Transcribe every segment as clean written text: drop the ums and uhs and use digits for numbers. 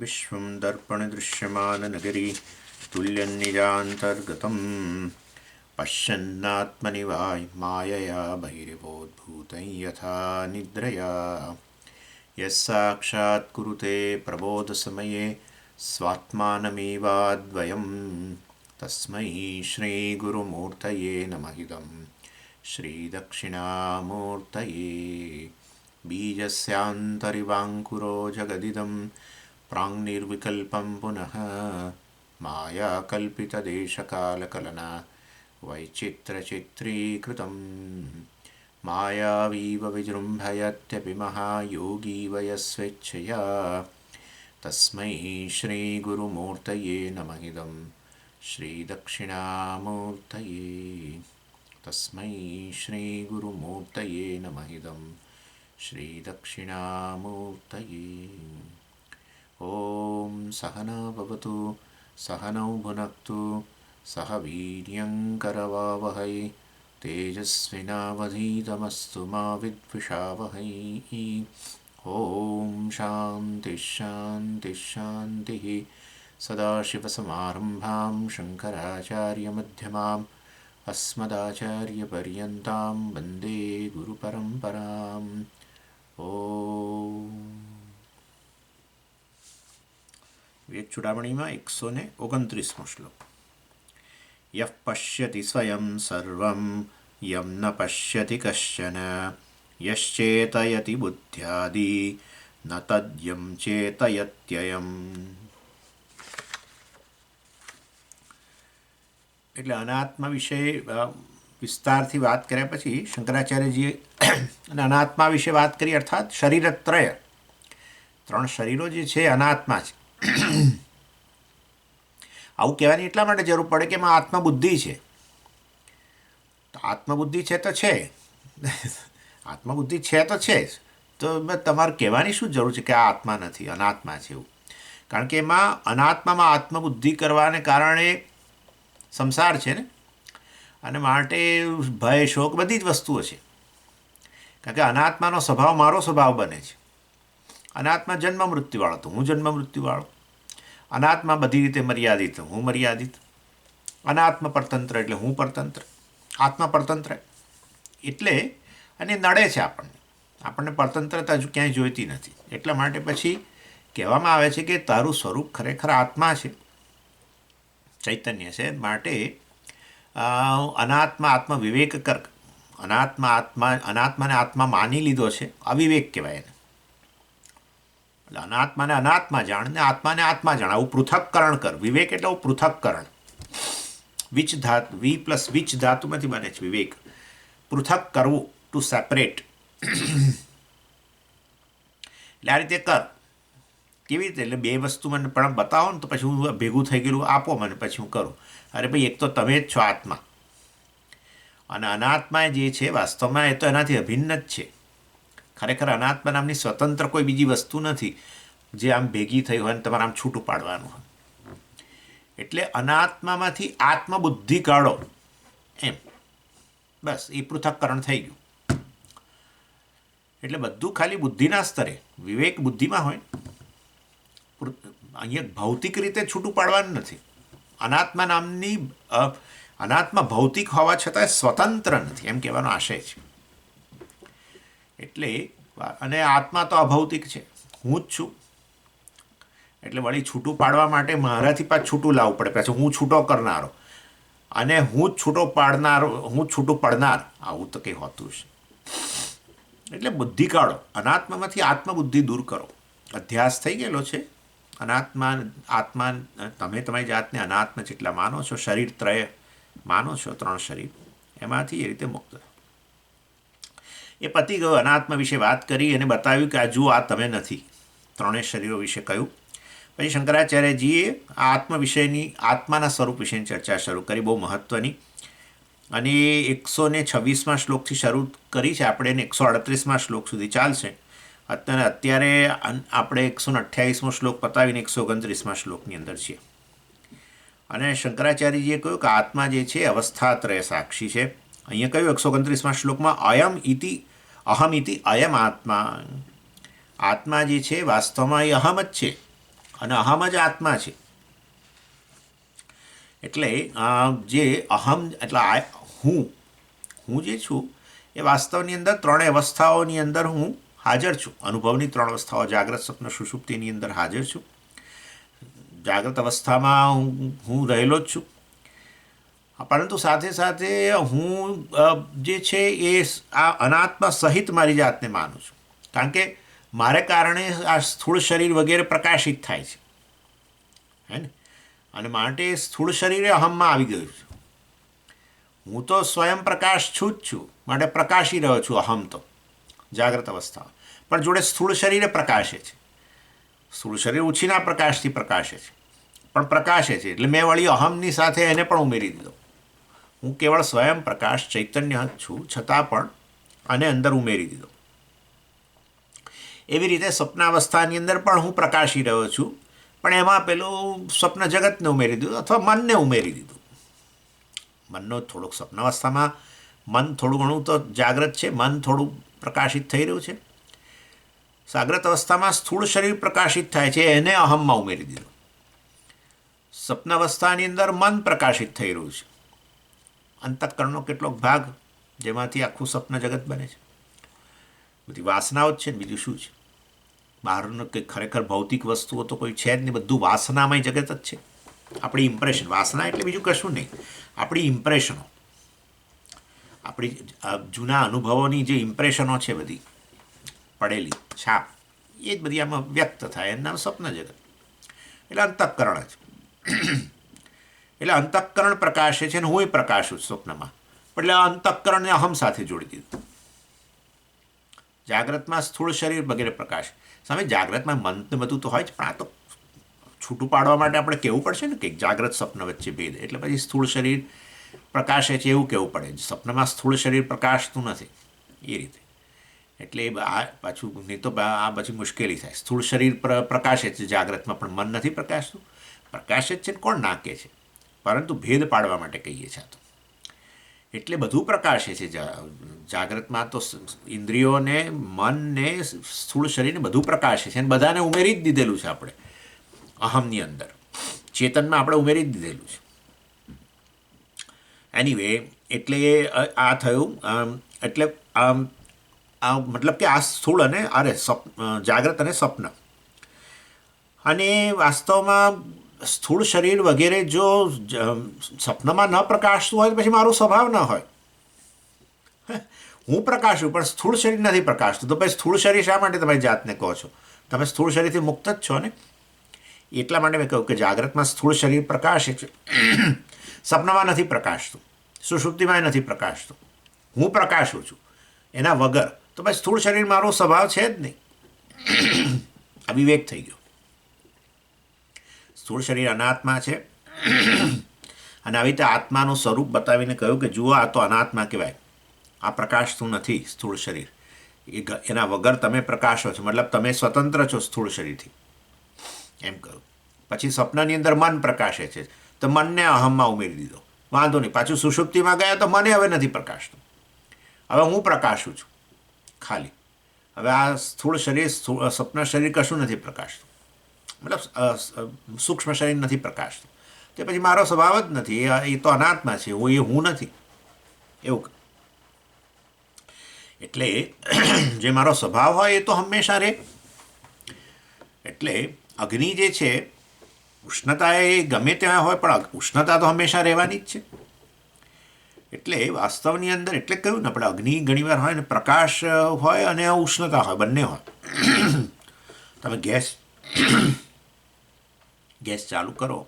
विश्वं दर्पणदृश्यमाननगरी तुल्यन्निजान्तर्गतं पश्यन्नात्मनि मायया बहिर्बोधभूतं यथा निद्रया यस्साक्षात् कुरुते प्रबोधसमये स्वात्मानमेवाद्वयं तस्मै श्रीगुरुमूर्तये नमः इदं श्रीदक्षिणामूर्तये बीजस्यान्तरिवाङ्कुरो जगदिदं प्राङ्निर्विकल्पं पुनः मायाकल्पितदेशकालकलना वैचित्रचित्रीकृतं मायावीव विजृम्भयत्यपि महायोगी वयस्वेच्छया तस्मै श्रीगुरुमूर्तये नमः इदं श्रीदक्षिणामूर्तये तस्मै श्रीगुरुमूर्तये नमः इदं श्रीदक्षिणामूर्तये। ॐ सहना भवतु सहनौ भुनक्तु सह वीर्यङ्करवावहै तेजस्विनावधीतमस्तु मा विद्विषावहै। ॐ शान्तिः शान्तिः शान्तिः। सदाशिवसमारम्भां शङ्कराचार्यमध्यमाम् अस्मदाचार्यपर्यन्तां वन्दे गुरुपरम्पराम्। विवेक चूडामणीमां 129मो श्लोक। यः पश्यति स्वयं सर्वं यं न पश्यति कश्चन यश्चेतयति बुद्ध्यादि न तद्यं चेतयत्ययम्। એટલે અનાત્મા વિશે વિસ્તારથી વાત કર્યા પછી શંકરાચાર્યજીએ અનાત્મા વિશે વાત કરી, અર્થાત શરીરત્રય, ત્રણ શરીરો જે છે અનાત્મા છે. આવું કહેવાની એટલા માટે જરૂર પડે કે એમાં આત્મબુદ્ધિ છે. તો આત્મબુદ્ધિ છે તો છે, આત્મબુદ્ધિ છે તો છે જ, તો તમારે કહેવાની શું જરૂર છે કે આ આત્મા નથી, અનાત્મા છે એવું? કારણ કે એમાં અનાત્મામાં આત્મબુદ્ધિ કરવાને કારણે સંસાર છે ને, અને માટે ભય શોક બધી જ વસ્તુઓ છે. કારણ કે અનાત્માનો સ્વભાવ મારો સ્વભાવ બને છે. અનાત્મા જન્મ મૃત્યુવાળો તો હું જન્મ મૃત્યુવાળો, અનાત્મા બધી રીતે મર્યાદિત હું મર્યાદિત, અનાત્મ પરતંત્ર એટલે હું પરતંત્ર, આત્મા પરતંત્ર એટલે અને નડે છે આપણને પરતંત્રતા હજુ ક્યાંય જોઈતી નથી. એટલા માટે પછી કહેવામાં આવે છે કે તારું સ્વરૂપ ખરેખર આત્મા છે, ચૈતન્ય છે. માટે અનાત્મા આત્મા વિવેક કર, અનાત્માને આત્મા માની લીધો છે, અવિવેક કહેવાય એને. એટલે અનાત્માને અનાત્મા જાણ ને આત્માને આત્મા જાણ, આવું પૃથક્કરણ કર. વિવેક એટલે આવું પૃથક્કરણ. વિચ ધાતુ, વી પ્લસ વિચ ધાતુમાંથી બને છે વિવેક. પૃથક કરવું, ટુ સેપરેટ. એટલે આ રીતે કર. કેવી રીતે? એટલે બે વસ્તુ મને પણ બતાવો ને તો પછી હું ભેગું થઈ ગયેલું આપો મને, પછી હું કરું. અરે ભાઈ, એક તો તમે જ છો આત્મા, અને અનાત્મા જે છે વાસ્તવમાં એ તો એનાથી અભિન્ન જ છે. ખરેખર અનાત્મા નામની સ્વતંત્ર કોઈ બીજી વસ્તુ નથી જે આમ ભેગી થઈ હોય ને તમારે આમ છૂટું પાડવાનું હોય. એટલે અનાત્મામાંથી આત્મબુદ્ધિ કાઢો એમ, બસ એ પૃથક્કરણ થઈ ગયું. એટલે બધું ખાલી બુદ્ધિના સ્તરે, વિવેક બુદ્ધિમાં હોય. અહીંયા ભૌતિક રીતે છૂટું પાડવાનું નથી. અનાત્મા નામની અનાત્મા ભૌતિક હોવા છતાં સ્વતંત્ર નથી એમ કહેવાનો આશય છે. એટલે અને આત્મા તો અભૌતિક છે, હું જ છું. એટલે વળી છૂટું પાડવા માટે મારાથી પાછું છૂટું લાવવું પડે, પછી હું છૂટો કરનારો અને હું જ છૂટો પાડનારો, હું જ છૂટું પડનાર, આવું તો કંઈ હોતું છે. એટલે બુદ્ધિ કાઢો, અનાત્મામાંથી આત્મબુદ્ધિ દૂર કરો. અધ્યાસ થઈ ગયેલો છે. આત્મા તમે તમારી જાતને અનાત્મ જેટલા માનો છો, શરીર ત્રય માનો છો, ત્રણ શરીર, એમાંથી એ રીતે મુક્ત. એ પતિ ગયો. અનાત્મા વિશે વાત કરી અને બતાવ્યું કે આ જુઓ, આ તમે નથી. ત્રણેય શરીરો વિશે કહ્યું. પછી શંકરાચાર્યજીએ આ આત્મ વિષયની, આત્માના સ્વરૂપ વિશેની ચર્ચા શરૂ કરી, બહુ મહત્ત્વની. અને 126મા શ્લોકથી શરૂ કરી છે. આપણે એને 138મા શ્લોક સુધી ચાલશે. અત્યારે આપણે 128મો શ્લોક પતાવીને 129મા શ્લોકની અંદર છીએ. અને શંકરાચાર્યજીએ કહ્યું કે આત્મા જે છે અવસ્થાત્રય સાક્ષી છે. અહીંયા કહ્યું 129મા શ્લોકમાં અહમ ઇતિ અયમ આત્મા. આત્મા જે છે વાસ્તવમાં એ અહમ જ છે, અને અહમ જ આત્મા છે. એટલે જે અહમ એટલે હું જે છું એ વાસ્તવની અંદર ત્રણેય અવસ્થાઓની અંદર હું હાજર છું. અનુભવની ત્રણ અવસ્થાઓ જાગ્રત, સ્વપ્ન, સુષુપ્તિની અંદર હાજર છું. જાગ્રત અવસ્થામાં હું રહેલો જ છું, પરંતુ સાથે સાથે હું જે છે એ આ અનાત્મા સહિત મારી જાતને માનું છું, કારણ કે મારે કારણે આ સ્થૂળ શરીર વગેરે પ્રકાશિત થાય છે, હે ને. અને માટે સ્થૂળ શરીરે અહમમાં આવી ગયું છે. હું તો સ્વયં પ્રકાશ છું જ છું, માટે પ્રકાશી રહ્યો છું અહમ તો જાગ્રત અવસ્થા, પણ જોડે સ્થૂળ શરીરે પ્રકાશે છે. સ્થૂળ શરીર ઉછીના પ્રકાશથી પ્રકાશે છે, પણ પ્રકાશે છે એટલે મેં વળી અહમની સાથે એને પણ ઉમેરી દીધો. હું કેવળ સ્વયં પ્રકાશ ચૈતન્ય જ છું, છતાં પણ આને અંદર ઉમેરી દીધો. એવી રીતે સ્વપ્નાવસ્થાની અંદર પણ હું પ્રકાશી રહ્યો છું, પણ એમાં પેલું સ્વપ્ન જગતને ઉમેરી દીધું અથવા મનને ઉમેરી દીધું. મનનો થોડુંક સ્વપ્નાવસ્થામાં મન થોડું ઘણું તો જાગ્રત છે, મન થોડું પ્રકાશિત થઈ રહ્યું છે. જાગ્રત અવસ્થામાં સ્થૂળ શરીર પ્રકાશિત થાય છે, એને અહમમાં ઉમેરી દીધું. સ્વપ્ન અવસ્થાની અંદર મન પ્રકાશિત થઈ રહ્યું છે, અંતઃકરણનો કેટલોક ભાગ જેમાંથી આખું સ્વપ્ન જગત બને છે. બધી વાસનાઓ જ છે ને, બીજું શું છે? બહારનું કંઈ ખરેખર ભૌતિક વસ્તુઓ તો કોઈ છે જ નહીં, બધું વાસનામય જગત જ છે. આપણી ઇમ્પ્રેશન, વાસના એટલે બીજું કશું નહીં, આપણી ઇમ્પ્રેશનો, આપણી જૂના અનુભવોની જે ઇમ્પ્રેશનો છે બધી પડેલી છાપ, એ જ બધી આમાં વ્યક્ત થાય. એનું નામ સ્વપ્ન જગત, એટલે અંતઃકરણ જ. એટલે અંતઃકરણ પ્રકાશે છે ને હું પ્રકાશું સ્વપ્નમાં, એટલે અંતઃકરણને અહમ સાથે જોડી દીધું. જાગ્રતમાં સ્થૂળ શરીર વગેરે પ્રકાશ સામે જાગ્રતમાં મન ને બધું તો હોય જ, પણ આ તો છૂટું પાડવા માટે આપણે કહેવું પડશે ને કે જાગ્રત સ્વપ્ન વચ્ચે ભેદ, એટલે પછી સ્થૂળ શરીર પ્રકાશે છે એવું કહેવું પડે. સ્વપ્નમાં સ્થૂળ શરીર પ્રકાશતું નથી એ રીતે, એટલે આ પાછું નહીં તો આ પછી મુશ્કેલી થાય. સ્થૂળ શરીર પ્રકાશે છે જાગ્રતમાં, પણ મન નથી પ્રકાશતું. પ્રકાશે જ છે ને કોણ નાકે છે, પરંતુ ભેદ પાડવા માટે કહીએ છીએ. તો એટલે બધું પ્રકાશે છે જાગ્રતમાં, તો ઇન્દ્રિયોને, મનને, સ્થૂળ શરીરને બધું પ્રકાશે છે, અને બધાને ઉમેરી જ દીધેલું છે આપણે અહમની અંદર, ચેતનમાં આપણે ઉમેરી જ દીધેલું છે. એનીવે, એટલે આ થયું. એટલે મતલબ કે આ સ્થૂળ અને જાગ્રત અને સ્વપ્ન, અને વાસ્તવમાં સ્થૂળ શરીર વગેરે જો સ્વપ્નમાં ન પ્રકાશતું હોય તો પછી મારો સ્વભાવ ન હોય. હું પ્રકાશું પણ સ્થૂળ શરીર નથી પ્રકાશતું, તો પછી સ્થૂળ શરીર શા માટે તમારી જાતને કહો છો? તમે સ્થૂળ શરીરથી મુક્ત જ છો ને. એટલા માટે મેં કહ્યું કે જાગ્રતમાં સ્થૂળ શરીર પ્રકાશે છે, સપનામાં નથી પ્રકાશતું, સુષુપ્તિમાં નથી પ્રકાશતું. હું પ્રકાશું છું એના વગર, તો પછી સ્થૂળ શરીર મારો સ્વભાવ છે જ નહીં. અવિવેક થઈ ગયો. સ્થૂળ શરીર અનાત્મા છે, અને આવી રીતે આત્માનું સ્વરૂપ બતાવીને કહ્યું કે જુઓ આ તો અનાત્મા કહેવાય, આ પ્રકાશતું નથી સ્થૂળ શરીર, એના વગર તમે પ્રકાશો છો, મતલબ તમે સ્વતંત્ર છો સ્થૂળ શરીરથી, એમ કહ્યું. પછી સ્વપ્નની અંદર મન પ્રકાશે છે, તો મનને અહમમાં ઉમેરી દીધો, વાંધો નહીં. પાછું સુષુપ્તિમાં ગયા તો મને હવે નથી પ્રકાશતું, હવે હું પ્રકાશું છું ખાલી. હવે આ સ્થૂળ શરીર, સ્વપ્ન શરીર કશું નથી પ્રકાશતું, મતલબ સૂક્ષ્મ શરીર નથી પ્રકાશતું, તે પછી મારો સ્વભાવ જ નથી, એ તો અનાત્મા છે, હું નથી એવું. એટલે જે મારો સ્વભાવ હોય એ તો હંમેશા રહે. એટલે અગ્નિ જે છે, ઉષ્ણતા એ ગમે ત્યાં હોય, પણ ઉષ્ણતા તો હંમેશા રહેવાની જ છે. એટલે વાસ્તવની અંદર, એટલે કહ્યું ને આપણે, અગ્નિ ઘણીવાર હોય ને પ્રકાશ હોય અને ઉષ્ણતા હોય, બંને હોય. તમે ગેસ ચાલુ કરો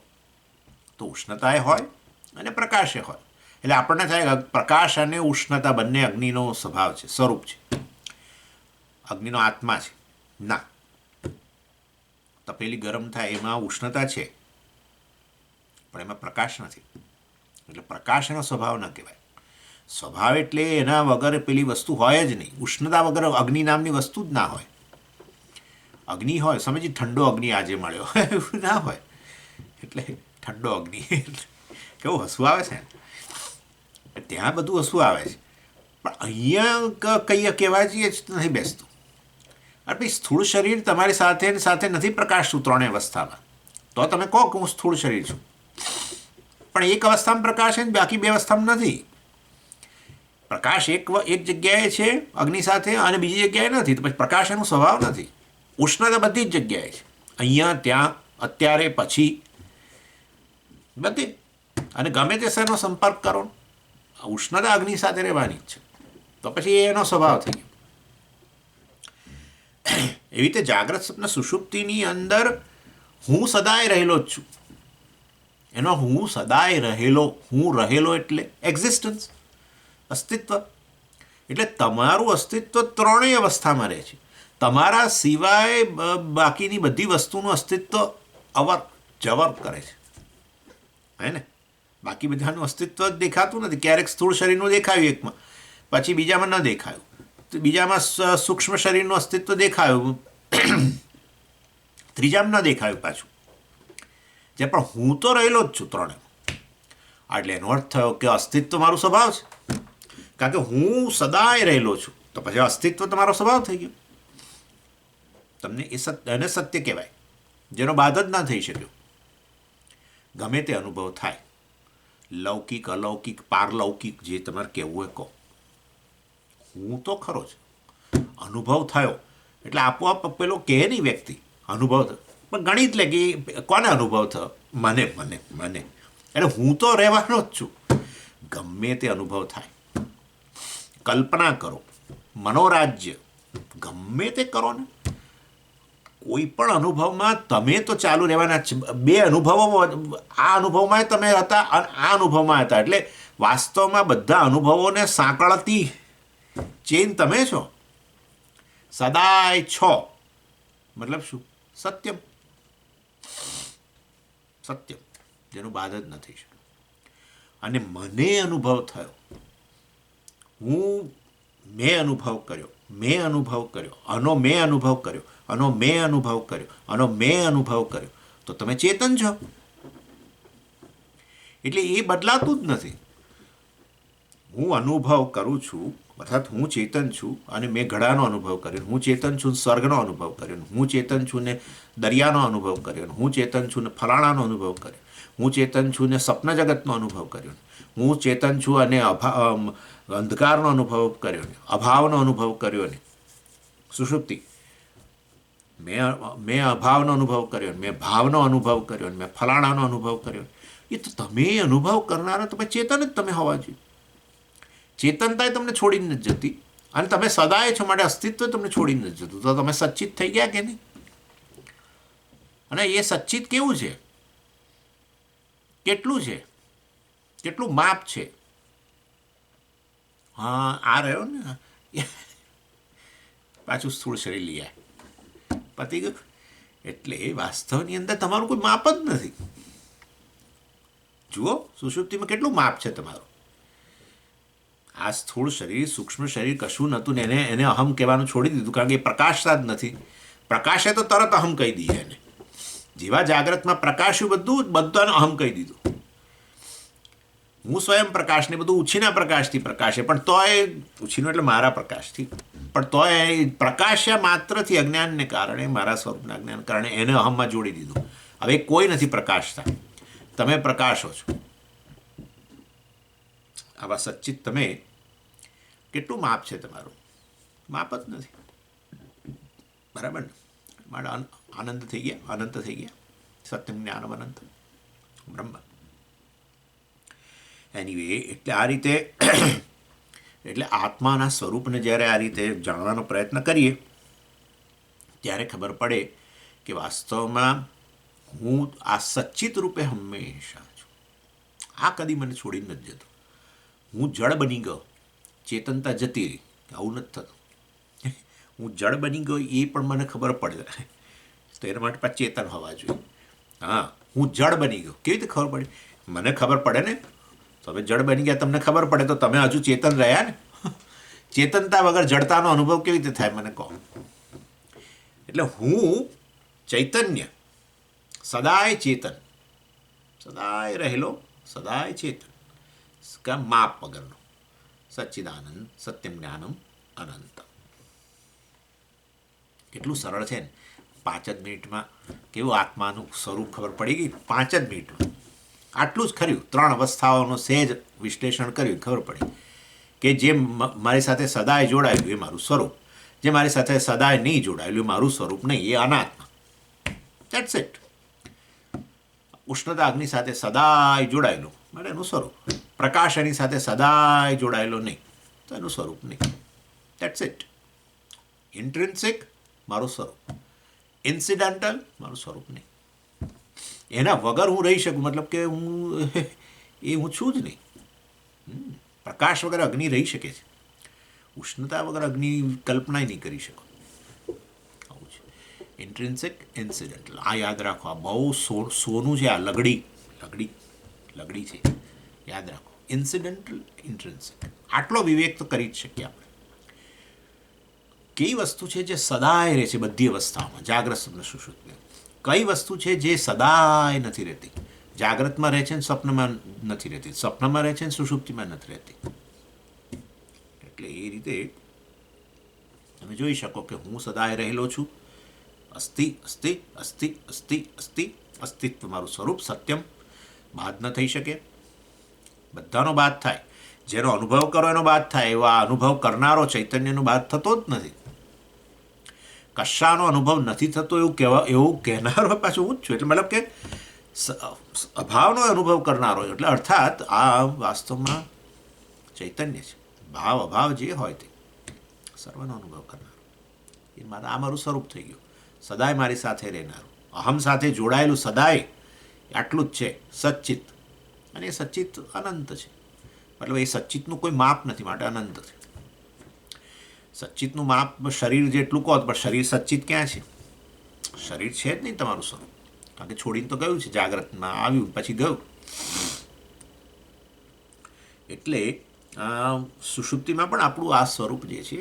તો ઉષ્ણતાએ હોય અને પ્રકાશે હોય, એટલે આપણને થાય પ્રકાશ અને ઉષ્ણતા બંને અગ્નિનો સ્વભાવ છે, સ્વરૂપ છે, અગ્નિનો આત્મા છે. ના, તપેલી ગરમ થાય એમાં ઉષ્ણતા છે, પણ એમાં પ્રકાશ નથી, એટલે પ્રકાશ એનો સ્વભાવ ન કહેવાય. સ્વભાવ એટલે એના વગર પેલી વસ્તુ હોય જ નહીં. ઉષ્ણતા વગર અગ્નિ નામની વસ્તુ જ ના હોય. અગ્નિ હોય, સમજી, ઠંડો અગ્નિ આજે મળ્યો એવું ના હોય, એટલે ઠંડો અગ્નિ કેવું હસવું આવે છે, ત્યાં બધું હસવું આવે છે, પણ અહીંયા કંઈ કહેવાય જ નથી બેસતું. અને પછી સ્થૂળ શરીર તમારી સાથે સાથે નથી પ્રકાશતું ત્રણેય અવસ્થામાં. તો તમે કહો કે હું સ્થૂળ શરીર છું. પણ એક અવસ્થામાં પ્રકાશ છે ને બાકી બે અવસ્થામાં નથી. પ્રકાશ એક જગ્યાએ છે અગ્નિ સાથે અને બીજી જગ્યાએ નથી, તો પછી પ્રકાશ એનો સ્વભાવ નથી. ઉષ્ણતા બધી જ જગ્યાએ છે, અહીંયા ત્યાં અત્યારે પછી બધી. અને ગમે તે શેનો સંપર્ક કરો, ઉષ્ણતા અગ્નિ સાથે રહેવાની જ છે, તો પછી એનો સ્વભાવ થઈ ગયો. એવી રીતે જાગ્રત સ્વપ્ન સુષુપ્તિની અંદર હું સદાય રહેલો જ છું. એનો હું સદાય રહેલો, હું રહેલો એટલે એક્ઝિસ્ટન્સ, અસ્તિત્વ. એટલે તમારું અસ્તિત્વ ત્રણેય અવસ્થામાં રહે છે. તમારા સિવાય બાકીની બધી વસ્તુનું અસ્તિત્વ અવર જવર કરે છે, હે ને. બાકી બધાનું અસ્તિત્વ જ દેખાતું નથી. ક્યારેક સ્થૂળ શરીરનું દેખાયું એકમાં, પછી બીજામાં ન દેખાયું, તો બીજામાં સૂક્ષ્મ શરીરનું અસ્તિત્વ દેખાયું, ત્રીજામાં ન દેખાયું પાછું. જે પણ હું તો રહેલો જ છું ત્રણે. એટલે એનો અર્થ થયો કે અસ્તિત્વ મારું સ્વભાવ છે. કારણ કે હું સદાય રહેલો છું, તો પછી અસ્તિત્વ તમારો સ્વભાવ થઈ ગયો. તમને એને સત્ય કહેવાય, જેનો બાદ જ ના થઈ શક્યો. ગમે તે અનુભવ થાય, લૌકિક, અલૌકિક, પારલૌકિક, જે તમારે કહેવું હોય કહો, હું તો ખરો જ. અનુભવ થયો એટલે આપોઆપ પેલો કહે નહીં વ્યક્તિ અનુભવ થયો, પણ ગણિત લે કે કોને અનુભવ થયો? મને મને મને એટલે હું તો રહેવાનો જ છું. ગમે તે અનુભવ થાય, કલ્પના કરો, મનોરાજ્ય ગમે તે કરો ને, કોઈ પણ અનુભવમાં તમે તો ચાલુ રહેવાના જ છે. બે અનુભવો, આ અનુભવમાં તમે હતા અને આ અનુભવમાં હતા, એટલે વાસ્તવમાં બધા અનુભવોને સાંકળતી ચેન તમે છો. સદાય છો મતલબ શું? સત્યમ. સત્યમ, જેનું બાદ જ નથી શકે. અને મને અનુભવ થયો, મેં અનુભવ કર્યો, આનો મેં અનુભવ કર્યો, આનો મેં અનુભવ કર્યો, આનો મેં અનુભવ કર્યો, તો તમે ચેતન છો. એટલે એ બદલાતું જ નથી. હું અનુભવ કરું છું, અર્થાત હું ચેતન છું, અને મેં ઘડાનો અનુભવ કર્યો, હું ચેતન છું સ્વર્ગનો અનુભવ કર્યો, હું ચેતન છું ને દરિયાનો અનુભવ કર્યો, હું ચેતન છું ને ફલાણાનો અનુભવ કર્યો, હું ચેતન છું ને સ્વપ્ન જગતનો અનુભવ કર્યો, હું ચેતન છું અને અંધકારનો અનુભવ કર્યો ને અભાવનો અનુભવ કર્યો ને સુષુપ્તિ. મેં અભાવનો અનુભવ કર્યો, મેં ભાવનો અનુભવ કર્યો, મેં ફલાણાનો અનુભવ કર્યો. એ તો તમે અનુભવ કરનારા તમે ચેતન જ તમે હોવા જોઈએ. ચેતનતા તમને છોડીને જ જતી, અને તમે સદાય છો માટે અસ્તિત્વ તમને છોડીને જ જતું. તો તમે સચ્ચિત થઈ ગયા કે નહીં? અને એ સચ્ચિત કેવું છે? કેટલું છે? કેટલું માપ છે? હા, આ રહ્યો ને પાછું સ્થૂળ શરીર લઈ આય, પતી ગયું. એટલે વાસ્તવની અંદર તમારું કોઈ માપ જ નથી. જુઓ, સુષુપ્તિમાં કેટલું માપ છે તમારું. આ સ્થૂળ શરીર, સૂક્ષ્મ શરીર કશું નહોતું ને એને અહમ કહેવાનું છોડી દીધું, કારણ કે એ પ્રકાશતા જ નથી. પ્રકાશે તો તરત અહમ કહી દઈએ એને. જેવા જાગ્રતમાં પ્રકાશ્યું બધાને અહમ કહી દીધું. હું સ્વયં પ્રકાશને બધું ઉછીના પ્રકાશથી પ્રકાશે, પણ તોય ઉછીનું એટલે મારા પ્રકાશથી, પણ તોય પ્રકાશ્યા માત્રથી અજ્ઞાનને કારણે, મારા સ્વરૂપના અજ્ઞાન કારણે એને અહમમાં જોડી દીધું. હવે કોઈ નથી પ્રકાશતા, તમે પ્રકાશો છો. આવા સચ્ચિત તમે, કેટલું માપ છે તમારું? માપ જ નથી. બરાબર ને? મારા આનંદ થઈ ગયા, અનંત થઈ ગયા. સત્યમ જ્ઞાનમ અનંત બ્રહ્મ. એનીવે, એટલે આ રીતે એટલે આત્માના સ્વરૂપને જ્યારે આ રીતે જાણવાનો પ્રયત્ન કરીએ ત્યારે ખબર પડે કે વાસ્તવમાં હું આ સચ્ચિત રૂપે હંમેશા છું. આ કદી મને છોડીને નથી જતું. હું જળ બની ગયો, ચેતનતા જતી રહી, આવું નથી થતું. હું જળ બની ગયો એ પણ મને ખબર પડે, તો એના માટે પાછું ચેતન હોવા જોઈએ. હા, હું જળ બની ગયો, કેવી રીતે ખબર પડે? મને ખબર પડે ને. તમે જળ બની ગયા, તમને ખબર પડે, તો તમે હજુ ચેતન રહ્યા ને. ચેતનતા વગર જડતાનો અનુભવ કેવી રીતે થાય મને કહો? એટલે હું ચૈતન્ય, સદાય ચેતન, સદાય રહેલો, સદાય ચેતન, માપ વગરનો, સચ્ચિદાનંદ, સત્યમ જ્ઞાનમ અનંત. કેટલું સરળ છે ને. 5 જ મિનિટમાં કેવું આત્માનું સ્વરૂપ ખબર પડી ગઈ. 5 જ મિનિટમાં આટલું જ ખર્યું. 3 અવસ્થાઓનું સહેજ વિશ્લેષણ કર્યું, ખબર પડી કે જે મારી સાથે સદાય જોડાયેલું એ મારું સ્વરૂપ, જે મારી સાથે સદાય નહીં જોડાયેલું એ મારું સ્વરૂપ નહીં, એ અનાત્મા. That's it. ઉષ્ણતા અગ્નિ સાથે સદાય જોડાયેલું એટલે એનું સ્વરૂપ. પ્રકાશ એની સાથે સદાય જોડાયેલો નહીં તો એનું સ્વરૂપ નહીં. That's it. ઇન્ટ્રિન્સિક મારું સ્વરૂપ, ઇન્સિડેન્ટલ મારું સ્વરૂપ નહીં. એના વગર હું રહી શકું, મતલબ કે હું છું જ નહીં. પ્રકાશ વગર અગ્નિ રહી શકે છે, ઉષ્ણતા વગર અગ્નિ કલ્પના નહીં કરી શકો. આવું છે ઇન્ટ્રિન્સિક, ઇન્સિડેન્ટલ. આ યાદ રાખો. આ બહુ સોનું છે. આ લગડી છે, યાદ રાખો. ઇન્સિડેન્ટલ, ઇન્ટ્રિન્સિક. આટલો વિવેક તો કરી જ શકીએ આપણે. કઈ વસ્તુ છે જે સદાય રહે છે બધી અવસ્થાઓમાં, જાગ્રત, સ્વપ્ન, સુષુપ્તિ? કઈ વસ્તુ છે જે સદાય નથી રહેતી? જાગ્રતમાં રહે છે ને સ્વપ્નમાં નથી રહેતી, સ્વપ્નમાં રહે છે ને સુષુપ્તિમાં નથી રહેતી. એટલે એ રીતે તમે જોઈ શકો કે હું સદાય રહેલો છું. અસ્થિ, અસ્થિ, અસ્થિ, અસ્થિ, અસ્થિ. અસ્તિત્વ મારું સ્વરૂપ, સત્યમ. બાદ ન થઈ શકે. બધાનો બાદ થાય. જેનો અનુભવ કરો એનો બાદ થાય. એવા અનુભવ કરનારો ચૈતન્યનો બાદ થતો જ નથી. કશાનો અનુભવ નથી થતો એવું કહેનારો પાછું હું જ છું. એટલે મતલબ કે અભાવનો અનુભવ કરનારો, એટલે અર્થાત આ વાસ્તવમાં ચૈતન્ય છે. ભાવ અભાવ જે હોય તે સર્વનો અનુભવ કરનારો. આ મારું સ્વરૂપ થઈ ગયું. સદાય મારી સાથે રહેનારું, અહમ સાથે જોડાયેલું સદાય, આટલું જ છે સચ્ચિત. અને એ સચ્ચિત અનંત છે. મતલબ એ સચ્ચિતનું કોઈ માપ નથી, માટે અનંત છે. સચ્ચિતનું માપ શરીર જેટલું કહો, પણ શરીર સચ્ચિત ક્યાં છે? શરીર છે જ નહીં તમારું સ્વરૂપ. કારણ કે છોડીને તો ગયું છે, જાગ્રતમાં આવ્યું પછી ગયું. એટલે સુષુપ્તિમાં પણ આપણું આ સ્વરૂપ જે છે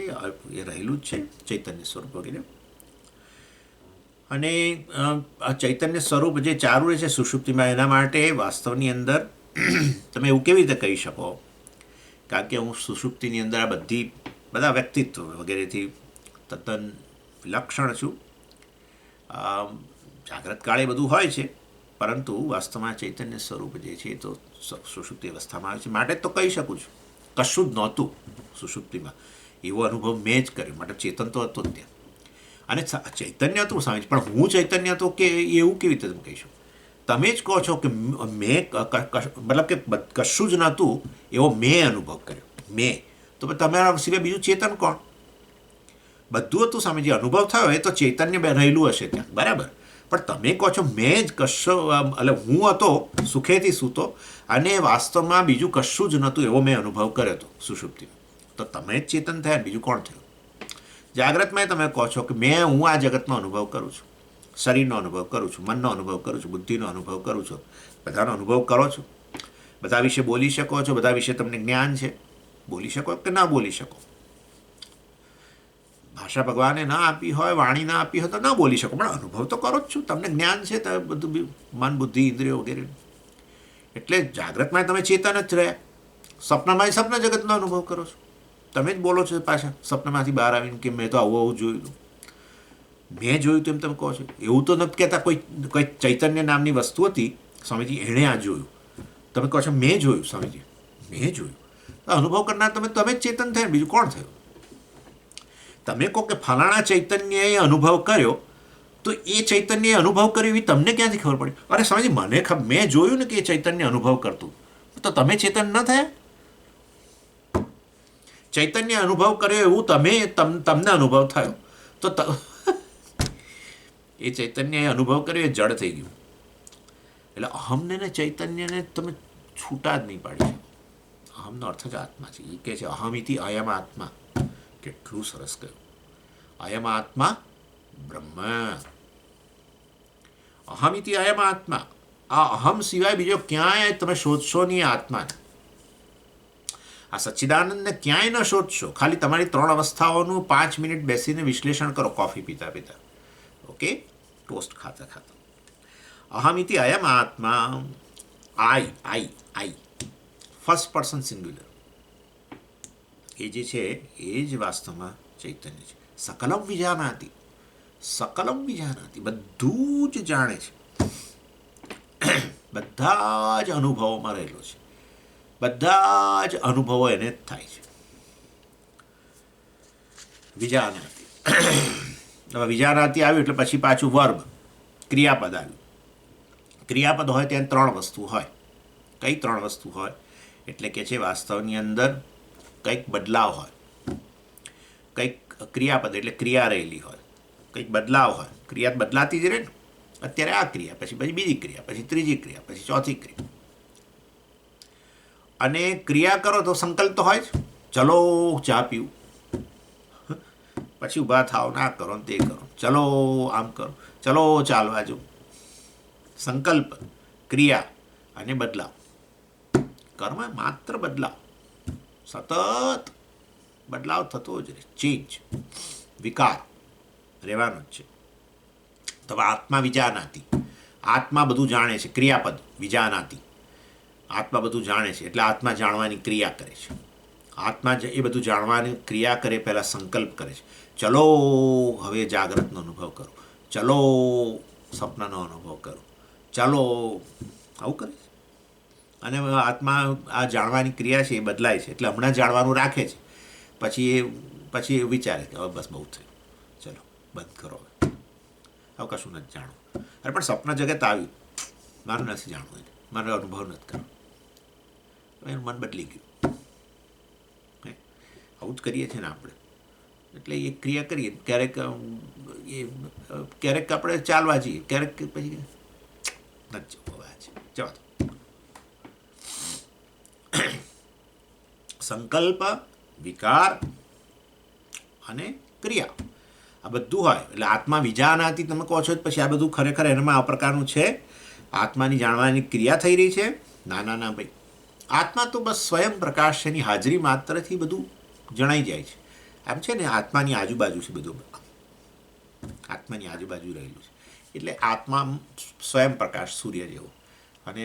એ રહેલું જ છે, ચૈતન્ય સ્વરૂપ વગેરે. અને આ ચૈતન્ય સ્વરૂપ જે ચાલુ રહે છે સુષુપ્તિમાં, એના માટે વાસ્તવની અંદર તમે એવું કેવી રીતે કહી શકો? કારણ કે હું સુષુપ્તિની અંદર આ બધા વ્યક્તિત્વ વગેરેથી તદ્દન વિલક્ષણ છું. જાગ્રત કાળે બધું હોય છે, પરંતુ વાસ્તવમાં ચૈતન્ય સ્વરૂપ જે છે એ તો સુષુપ્તિ અવસ્થામાં આવે છે. માટે તો કહી શકું છું કશું જ નહોતું સુષુપ્તિમાં. એવો અનુભવ મેં જ કર્યો. માટે ચેતન તો હતો જ ત્યાં. અને ચૈતન્ય હતું સ્વામી, પણ હું ચૈતન્ય હતો કે એવું કેવી રીતે તમે કહીશું? તમે જ કહો છો કે મેં મતલબ કે કશું જ નહોતું એવો મેં અનુભવ કર્યો. મેં તો તમારા સિવાય બીજું ચેતન કોણ? બધું હતું સામે. જે અનુભવ થયો એ તો ચૈતન્ય રહેલું હશે ત્યાં, બરાબર. પણ તમે કહો છો મેં જ કશો, એટલે હું હતો સુખેથી સૂતો અને વાસ્તવમાં બીજું કશું જ નહોતું એવો મેં અનુભવ કર્યો હતો સુષુપ્તિમાં. તો તમે જ ચેતન થયા, બીજું કોણ થયું? જાગ્રતમાં તમે કહો છો કે હું આ જગતનો અનુભવ કરું છું, શરીરનો અનુભવ કરું છું, મનનો અનુભવ કરું છું, બુદ્ધિનો અનુભવ કરું છું. બધાનો અનુભવ કરો છો, બધા વિશે બોલી શકો છો, બધા વિશે તમને જ્ઞાન છે. બોલી શકો કે ના બોલી શકો. ભાષા ભગવાને ના આપી હોય, વાણી ના આપી હોય તો ના બોલી શકો, પણ અનુભવ તો કરો જ છું. તમને જ્ઞાન છે તો બધું મન, બુદ્ધિ, ઇન્દ્રિયો વગેરે. એટલે જાગ્રતમાં તમે ચેતન જ રહ્યા, સ્વપ્નમાં સપના જગતનો અનુભવ કરો છો. તમે જ બોલો છો પાછા સપનામાંથી બહાર આવીને કે મેં તો આવું જોયું, મેં જોયું. તો એમ તમે કહો છો. એવું તો નથી કહેતા કોઈ ચૈતન્ય નામની વસ્તુ હતી સ્વામીજી, એણે આ જોયું. તમે કહો છો મેં જોયું સ્વામીજી, મેં જોયું. અનુભવ કરનાર તમે જ ચેતન થયા, બીજું કોણ થયું? તમે કહો કે ફલાણા ચૈતન્યએ અનુભવ કર્યો, તો એ ચૈતન્યએ અનુભવ કર્યો એવી તમને ક્યાંથી ખબર પડી? અરે સ્વામીજી મેં જોયું ને કે એ ચૈતન્ય અનુભવ કરતું, તો તમે ચેતન ન થયા? ચૈતન્ય અનુભવ કર્યો એવું તમને અનુભવ થયો, તો એ ચૈતન્યએ અનુભવ કર્યો એ જડ થઈ ગયું. એટલે અહમને ને ચૈતન્યને તમે છૂટા જ નહીં પાડી શકો. અહમનો અર્થ જ આત્મા છે. એ કહે છે અહમિતિ અયમ આત્મા. કેટલું સરસ કહ્યું. અયમ આત્મા બ્રહ્મ. અહમિતિ અયમ આત્મા. આ અહમ સિવાય બીજો ક્યાંય તમે શોધશો નહીં આત્માને. આ સચ્ચિદાનંદને ક્યાંય ન શોધશો. ખાલી તમારી 3 અવસ્થાઓનું 5 મિનિટ બેસીને વિશ્લેષણ કરો, કોફી પીતા પીતા, ઓકે, ટોસ્ટ ખાતા ખાતા. અહમિતિ અયમ આત્મા. આઈ ફર્સ્ટ પર્સન સિંગ્યુલર. એ જે છે એ જ વાસ્તવમાં ચૈતન્ય છે. સકલમ વિજાનાતિ. સકલમ વિજાનાતિ, બધું જ જાણે છે, બધા જ અનુભવોમાં રહેલો છે, બધા જ અનુભવો એને જ થાય છે. વિજાનાતિ. હવે વિજાનાતિ આવ્યું એટલે પછી પાછું વર્બ, ક્રિયાપદ આવ્યું. ક્રિયાપદ હોય ત્યાં 3 વસ્તુ હોય. કઈ 3 વસ્તુ હોય? એટલે કે છે વાસ્તવની અંદર કંઈક બદલાવ હોય, કંઈક ક્રિયાપદ એટલે ક્રિયા રહેલી હોય, કંઈક બદલાવ હોય, ક્રિયા બદલાતી જ રહે ને. અત્યારે આ ક્રિયા, પછી બીજી ક્રિયા, પછી ત્રીજી ક્રિયા, પછી ચોથી ક્રિયા. અને ક્રિયા કરો તો સંકલ્પ તો હોય જ. ચલો ચા પીવું, પછી ઊભા થાવ, ના કરો ને તે કરો, ચલો આમ કરો, ચલો ચાલવા જવું. સંકલ્પ, ક્રિયા અને બદલાવ. કર્મ માત્ર બદલાવ, સતત બદલાવ થતો જ રહે, ચેન્જ, વિકાર રહેવાનો જ છે. તો આત્મા વિજાનાતી, આત્મા બધું જાણે છે. ક્રિયાપદ વિજાનાતી, આત્મા બધું જાણે છે એટલે આત્મા જાણવાની ક્રિયા કરે છે. આત્મા એ બધું જાણવાની ક્રિયા કરે પહેલાં સંકલ્પ કરે છે. ચલો હવે જાગ્રતનો અનુભવ કરો, ચલો સપનાનો અનુભવ કરો, ચાલો આવું કરે છે. અને આત્મા આ જાણવાની ક્રિયા છે એ બદલાય છે, એટલે હમણાં જાણવાનું રાખે છે, પછી એ વિચારે કે હવે બસ બહુ થયું, ચલો બંધ કરો, હવે કશું નથી જાણવું. અરે પણ સપના જગત આવ્યું, મારે નથી જાણવું, એને મારે અનુભવ નથી કરવો, એનું મન બદલી ગયું. આવું જ કરીએ છીએ ને આપણે. એટલે એ ક્રિયા કરીએ, ક્યારેક આપણે ચાલવા જઈએ, ક્યારેક પછી નથી જવું, હવે આજે જવા દો. સંકલ્પ, વિકાર અને ક્રિયા આ બધું હોય એટલે આત્મા વિજાનાતી તમે કહો છો, પછી આ બધું ખરેખર એનામાં આ પ્રકારનું છે. આત્માની જાણવાની ક્રિયા થઈ રહી છે. ના ના ના ભાઈ, આત્મા તો બસ સ્વયં પ્રકાશ છે, એની હાજરી માત્રથી બધું જણાઈ જાય છે. આમ છે ને, આત્માની આજુબાજુ છે બધું, આત્માની આજુબાજુ રહેલું છે. એટલે આત્મા સ્વયં પ્રકાશ, સૂર્ય જેવો, અને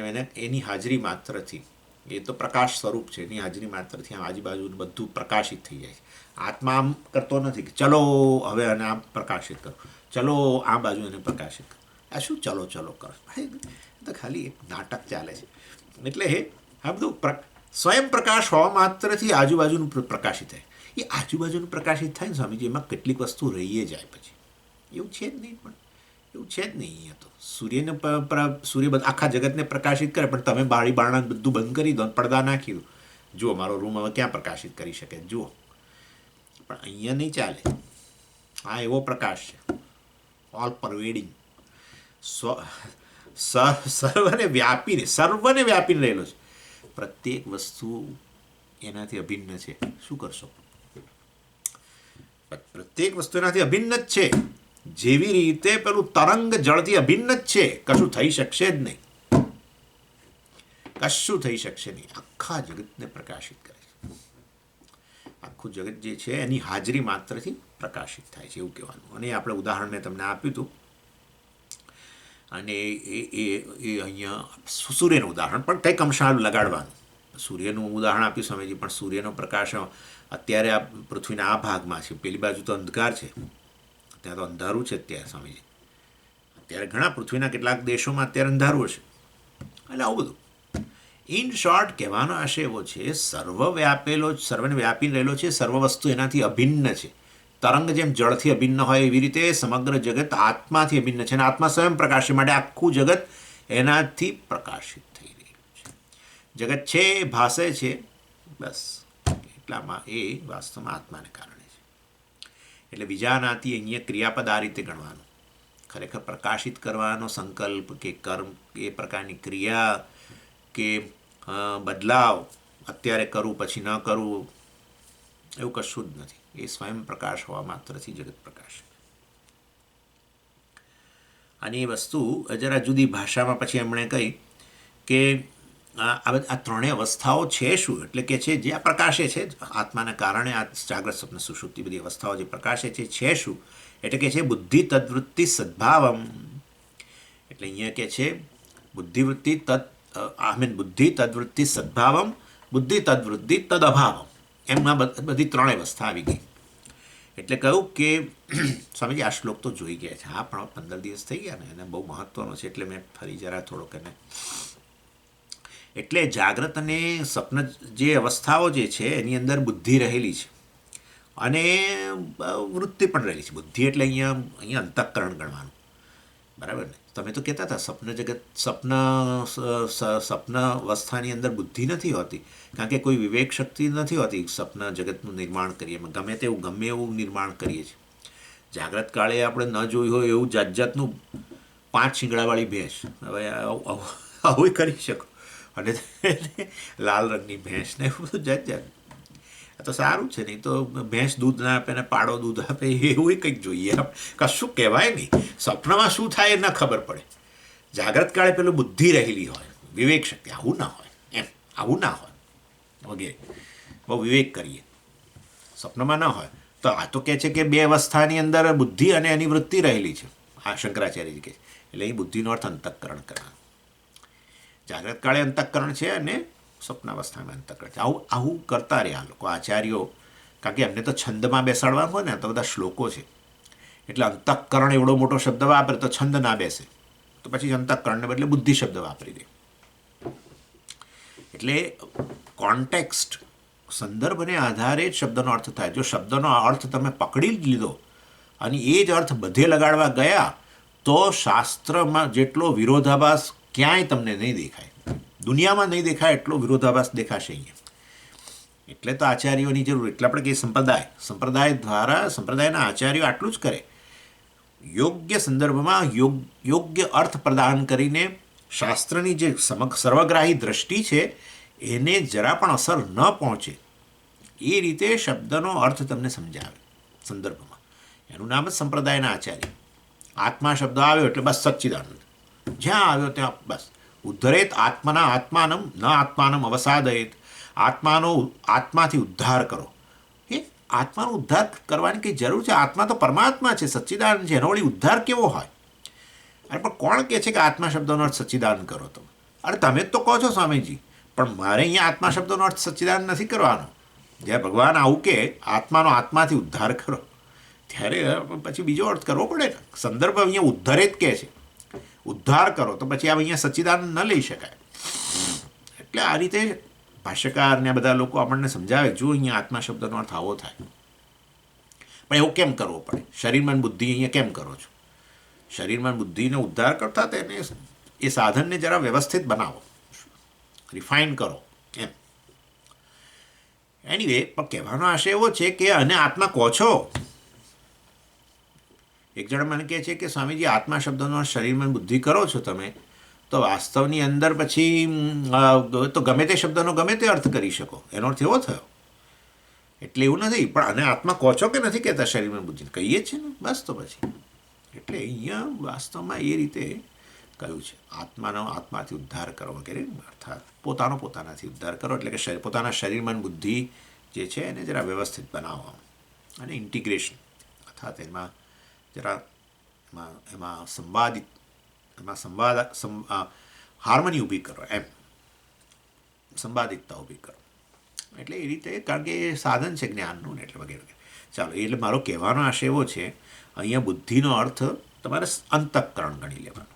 એની હાજરી માત્રથી, એ તો પ્રકાશ સ્વરૂપ છે, એની હાજરી માત્રથી આમ આજુબાજુ બધું પ્રકાશિત થઈ જાય છે. આત્મા આમ કરતો નથી કે ચલો હવે આને આમ પ્રકાશિત કરો, ચલો આ બાજુ એને પ્રકાશિત કરો. આ શું ચલો ચલો કરો? તો ખાલી એક નાટક ચાલે છે. એટલે આ બધું સ્વયં પ્રકાશ હોવા માત્રથી આજુબાજુનું પ્રકાશિત થાય. એ આજુબાજુનું પ્રકાશિત થાય ને સ્વામીજી, એમાં કેટલીક વસ્તુ રહીએ જાય પછી. એવું છે જ નહીં, પણ એવું છે જ નહીં. અહીંયા તો સૂર્ય આખા જગતને પ્રકાશિત કરે, પણ તમે બારી બારણા બધું બંધ કરી દો, પડદા નાખી દો, જુઓ મારો રૂમ હવે ક્યાં પ્રકાશિત કરી શકે, જુઓ. પણ અહીંયા નહીં ચાલે. આ એવો પ્રકાશ છે, ઓલ પરવેડિંગ, સર્વને વ્યાપીને રહેલો છે. પ્રત્યેક વસ્તુ એનાથી અભિન્ન છે. શું કરશો? પ્રત્યેક વસ્તુ એનાથી અભિન્ન જ છે. જેવી રીતે પેલું તરંગ જળથી અભિન્ન જ છે. કશું થઈ શકશે જ નહીં, કશું થઈ શકશે નહીં. આખા જગતને પ્રકાશિત કરે છે. આખું જગત જે છે એની હાજરી માત્રથી પ્રકાશિત થાય છે, એવું કહેવાનું. અને આપણે ઉદાહરણ મેં તમને આપ્યું હતું, અને એ અહીંયા સૂર્યનું ઉદાહરણ પણ કંઈક અંશાલ લગાડવાનું. સૂર્યનું ઉદાહરણ આપ્યું સ્વામીજી, પણ સૂર્યનો પ્રકાશ અત્યારે આ પૃથ્વીના આ ભાગમાં છે, પેલી બાજુ તો અંધકાર છે, ત્યાં તો અંધારું છે અત્યારે સ્વામીજી. અત્યારે ઘણા પૃથ્વીના કેટલાક દેશોમાં અત્યારે અંધારું હશે. એટલે આવું બધું ઇન શોર્ટ કહેવાનો આશય એવો છે, સર્વને વ્યાપી રહેલો છે. સર્વ વસ્તુ એનાથી અભિન્ન છે. તરંગ જેમ જળથી અભિન્ન હોય એવી રીતે સમગ્ર જગત આત્માથી અભિન્ન છે, અને આત્મા સ્વયં પ્રકાશ છે, માટે આખું જગત એનાથી પ્રકાશિત થઈ રહ્યું છે. જગત છે, ભાસે છે, બસ એટલામાં એ વાસ્તવમાં આત્માને કારણે છે. એટલે વિજાનાતી અહીંયા ક્રિયાપદ આ રીતે ગણવાનું. ખરેખર પ્રકાશિત કરવાનો સંકલ્પ કે કર્મ, એ પ્રકારની ક્રિયા કે બદલાવ, અત્યારે કરવું પછી ન કરવું, એવું કશું જ નથી. એ સ્વયં પ્રકાશ હોવા માત્રથી જગત પ્રકાશ. અને એ વસ્તુ જરા જુદી ભાષામાં પછી એમણે કહી કે આ ત્રણેય અવસ્થાઓ છે શું? એટલે કે છે જે આ પ્રકાશે છે આત્માના કારણે, આ જાગ્રત સ્વપ્ન સુષુપ્તિ બધી અવસ્થાઓ જે પ્રકાશે છે શું? એટલે કે છે બુદ્ધિ તદ્વૃત્તિ સદ્ભાવમ. એટલે અહીંયા કે છે બુદ્ધિ તદ્વૃત્તિ સદ્ભાવમ, બુદ્ધિ તદ્વૃત્તિ તદઅભાવમ. એમના બધી ત્રણેય અવસ્થા આવી ગઈ. એટલે કહ્યું કે સ્વામીજી આ શ્લોક તો જોઈ ગયા છે. હા, પણ 15 દિવસ થઈ ગયા ને, એને બહુ મહત્વનો છે એટલે મેં ફરી જરા થોડોક એને. એટલે જાગ્રત અને સ્વપ્ન જે અવસ્થાઓ જે છે એની અંદર બુદ્ધિ રહેલી છે અને વૃત્તિ પણ રહેલી છે. બુદ્ધિ એટલે અહીંયા અંતઃકરણ ગણવાનું, બરાબર ને? તમે તો કહેતા હતા સ્વપ્ન અવસ્થાની અંદર બુદ્ધિ નથી હોતી, કારણ કે કોઈ વિવેક શક્તિ નથી હોતી. સ્વપ્ન જગતનું નિર્માણ કરીએ ગમે એવું નિર્માણ કરીએ છીએ. જાગ્રત કાળે આપણે ન જોયું હોય એવું જાત જાતનું 5 શિંગડાવાળી ભેંસ, હવે આવું કરી શકો, અને લાલ રંગની ભેંસ ને એવું બધું જાત જાત. તો સારું છે. નહીં તો ભેંસ દૂધ ના આપે ને પાડો દૂધ આપે, એવું કંઈક જોઈએ. કશું કહેવાય નહીં. સ્વપ્નમાં શું થાય એ ન ખબર પડે. જાગ્રત કાળે પેલું બુદ્ધિ રહેલી હોય, વિવેક શક્તિ. આવું ના હોય, એમ આવું ના હોય વગેરે. બહુ વિવેક કરીએ, સ્વપ્નમાં ન હોય. તો આ તો કહે છે કે 2 અવસ્થાની અંદર બુદ્ધિ અને એની વૃત્તિ રહેલી છે. આ શંકરાચાર્યજી કહે છે. એટલે અહીં બુદ્ધિનો અર્થ અંતઃકરણ કરવાનો. જાગ્રત કાળે અંતઃકરણ છે અને સ્વપ્નાવસ્થામાં અંતઃકરણ છે. આવું કરતા રહ્યા લોકો આચાર્યો, કારણ કે એમને તો છંદમાં બેસાડવા હોય ને, તો બધા શ્લોકો છે એટલે અંતઃકરણ એવડો મોટો શબ્દ વાપરે તો છંદ ના બેસે, તો પછી અંતઃકરણને બદલે બુદ્ધિ શબ્દ વાપરી દે. એટલે કોન્ટેક્સ્ટ, સંદર્ભને આધારે જ શબ્દનો અર્થ થાય. જો શબ્દનો અર્થ તમે પકડી જ લીધો અને એ જ અર્થ બધે લગાડવા ગયા તો શાસ્ત્રમાં જેટલો વિરોધાભાસ ક્યાંય તમને નહીં દેખાય, દુનિયામાં નહીં દેખાય એટલો વિરોધાભાસ દેખાશે અહીંયા. એટલે તો આચાર્યોની જરૂર. એટલે આપણે કહીએ સંપ્રદાય દ્વારા સંપ્રદાયના આચાર્યો આટલું જ કરે, યોગ્ય સંદર્ભમાં યોગ્ય અર્થ પ્રદાન કરીને શાસ્ત્રની જે સર્વગ્રાહી દ્રષ્ટિ છે એને જરા પણ અસર ન પહોંચે એ રીતે શબ્દનો અર્થ તમને સમજાવે સંદર્ભમાં. એનું નામ જ સંપ્રદાયના આચાર્ય. આત્મા શબ્દ આવ્યો એટલે બસ સચ્ચિદાનંદ, જ્યાં આવ્યો ત્યાં બસ. ઉદ્ધરેત આત્મના આત્માનમ ન આત્માનમ અવસાદયેત. આત્માથી ઉદ્ધાર કરો. એ આત્માનો ઉદ્ધાર કરવાની કંઈ જરૂર છે? આત્મા તો પરમાત્મા છે, સચ્ચિદાનંદ છે. એનો વળી ઉદ્ધાર કેવો હોય? અરે પણ કોણ કહે છે કે આત્મા શબ્દનો અર્થ સચ્ચિદાનંદ કરો? તમે અરે તમે જ તો કહો છો સ્વામીજી, પણ મારે અહીંયા આત્મા શબ્દનો અર્થ સચ્ચિદાનંદ નથી કરવાનો. જ્યારે ભગવાન આવું કે આત્માનો આત્માથી ઉદ્ધાર કરો, ત્યારે પછી બીજો અર્થ કરવો પડે ને. સંદર્ભ અહીંયા ઉદ્ધરેત કહે છે, ઉદ્ધાર કરો, તો પછી આ અહીંયા સચ્ચિદાનંદ ન લઈ શકાય. એટલે આ રીતે ભાષ્યકાર ને બધા લોકો આપણને સમજાવે, જો અહીંયા આત્મા શબ્દનો અર્થ આવો થાય. પણ એવું કેમ કરવો પડે? શરીર મન બુદ્ધિ અહીંયા કેમ કરો છો? શરીર મન બુદ્ધિનો ઉદ્ધાર કરતા તેને એ સાધનને જરા વ્યવસ્થિત બનાવો, રિફાઇન કરો એમ. એનીવે, પણ કહેવાનો આશય એવો છે કે અને આત્મા કહો છો. એક જણ મને કહે છે કે સ્વામીજી આત્મા શબ્દનો શરીરમાં બુદ્ધિ કરો છો તમે, તો વાસ્તવની અંદર પછી તો ગમે તે શબ્દનો ગમે તે અર્થ કરી શકો, એનો અર્થ એવો થયો. એટલે એવું નથી. પણ અને આત્મા કહો છો કે નથી કહેતા શરીરમાં બુદ્ધિ? કહીએ જ છે ને, બસ. તો પછી એટલે અહીંયા વાસ્તવમાં એ રીતે કહ્યું છે, આત્માથી ઉદ્ધાર કરો વગેરે. અર્થાત પોતાનાથી ઉદ્ધાર કરો, એટલે કે પોતાના શરીરમાં બુદ્ધિ જે છે એને જરા વ્યવસ્થિત બનાવો અને ઇન્ટિગ્રેશન, અર્થાત એમાં જરા હાર્મની ઊભી કરો, એમ સંવાદિતતા ઊભી કરો. એટલે એ રીતે, કારણ કે એ સાધન છે જ્ઞાનનું ને, એટલે વગેરે વગેરે. ચાલો, એટલે મારો કહેવાનો આશય એવો છે, અહીંયા બુદ્ધિનો અર્થ તમારે અંતઃકરણ ગણી લેવાનો.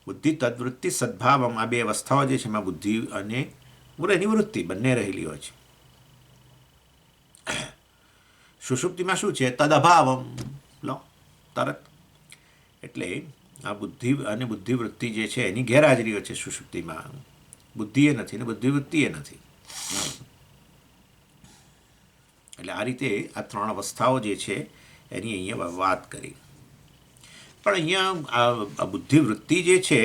બુદ્ધિ તદ્વૃત્તિ સદભાવમ, આ 2 અવસ્થાઓ જે છે એમાં બુદ્ધિ અને એની વૃત્તિ બંને રહેલી હોય છે. સુષુપ્તિમાં શું છે? તદ અભાવમ, લો તરત. એટલે આ બુદ્ધિ અને બુદ્ધિવૃત્તિ જે છે એની ગેરહાજરીઓ છે સુષુપ્તિમાં. બુદ્ધિ એ નથી ને બુદ્ધિવૃત્તિ એ નથી. એટલે આ રીતે આ 3 અવસ્થાઓ જે છે એની અહીંયા વાત કરી. પણ અહીંયા આ બુદ્ધિવૃત્તિ જે છે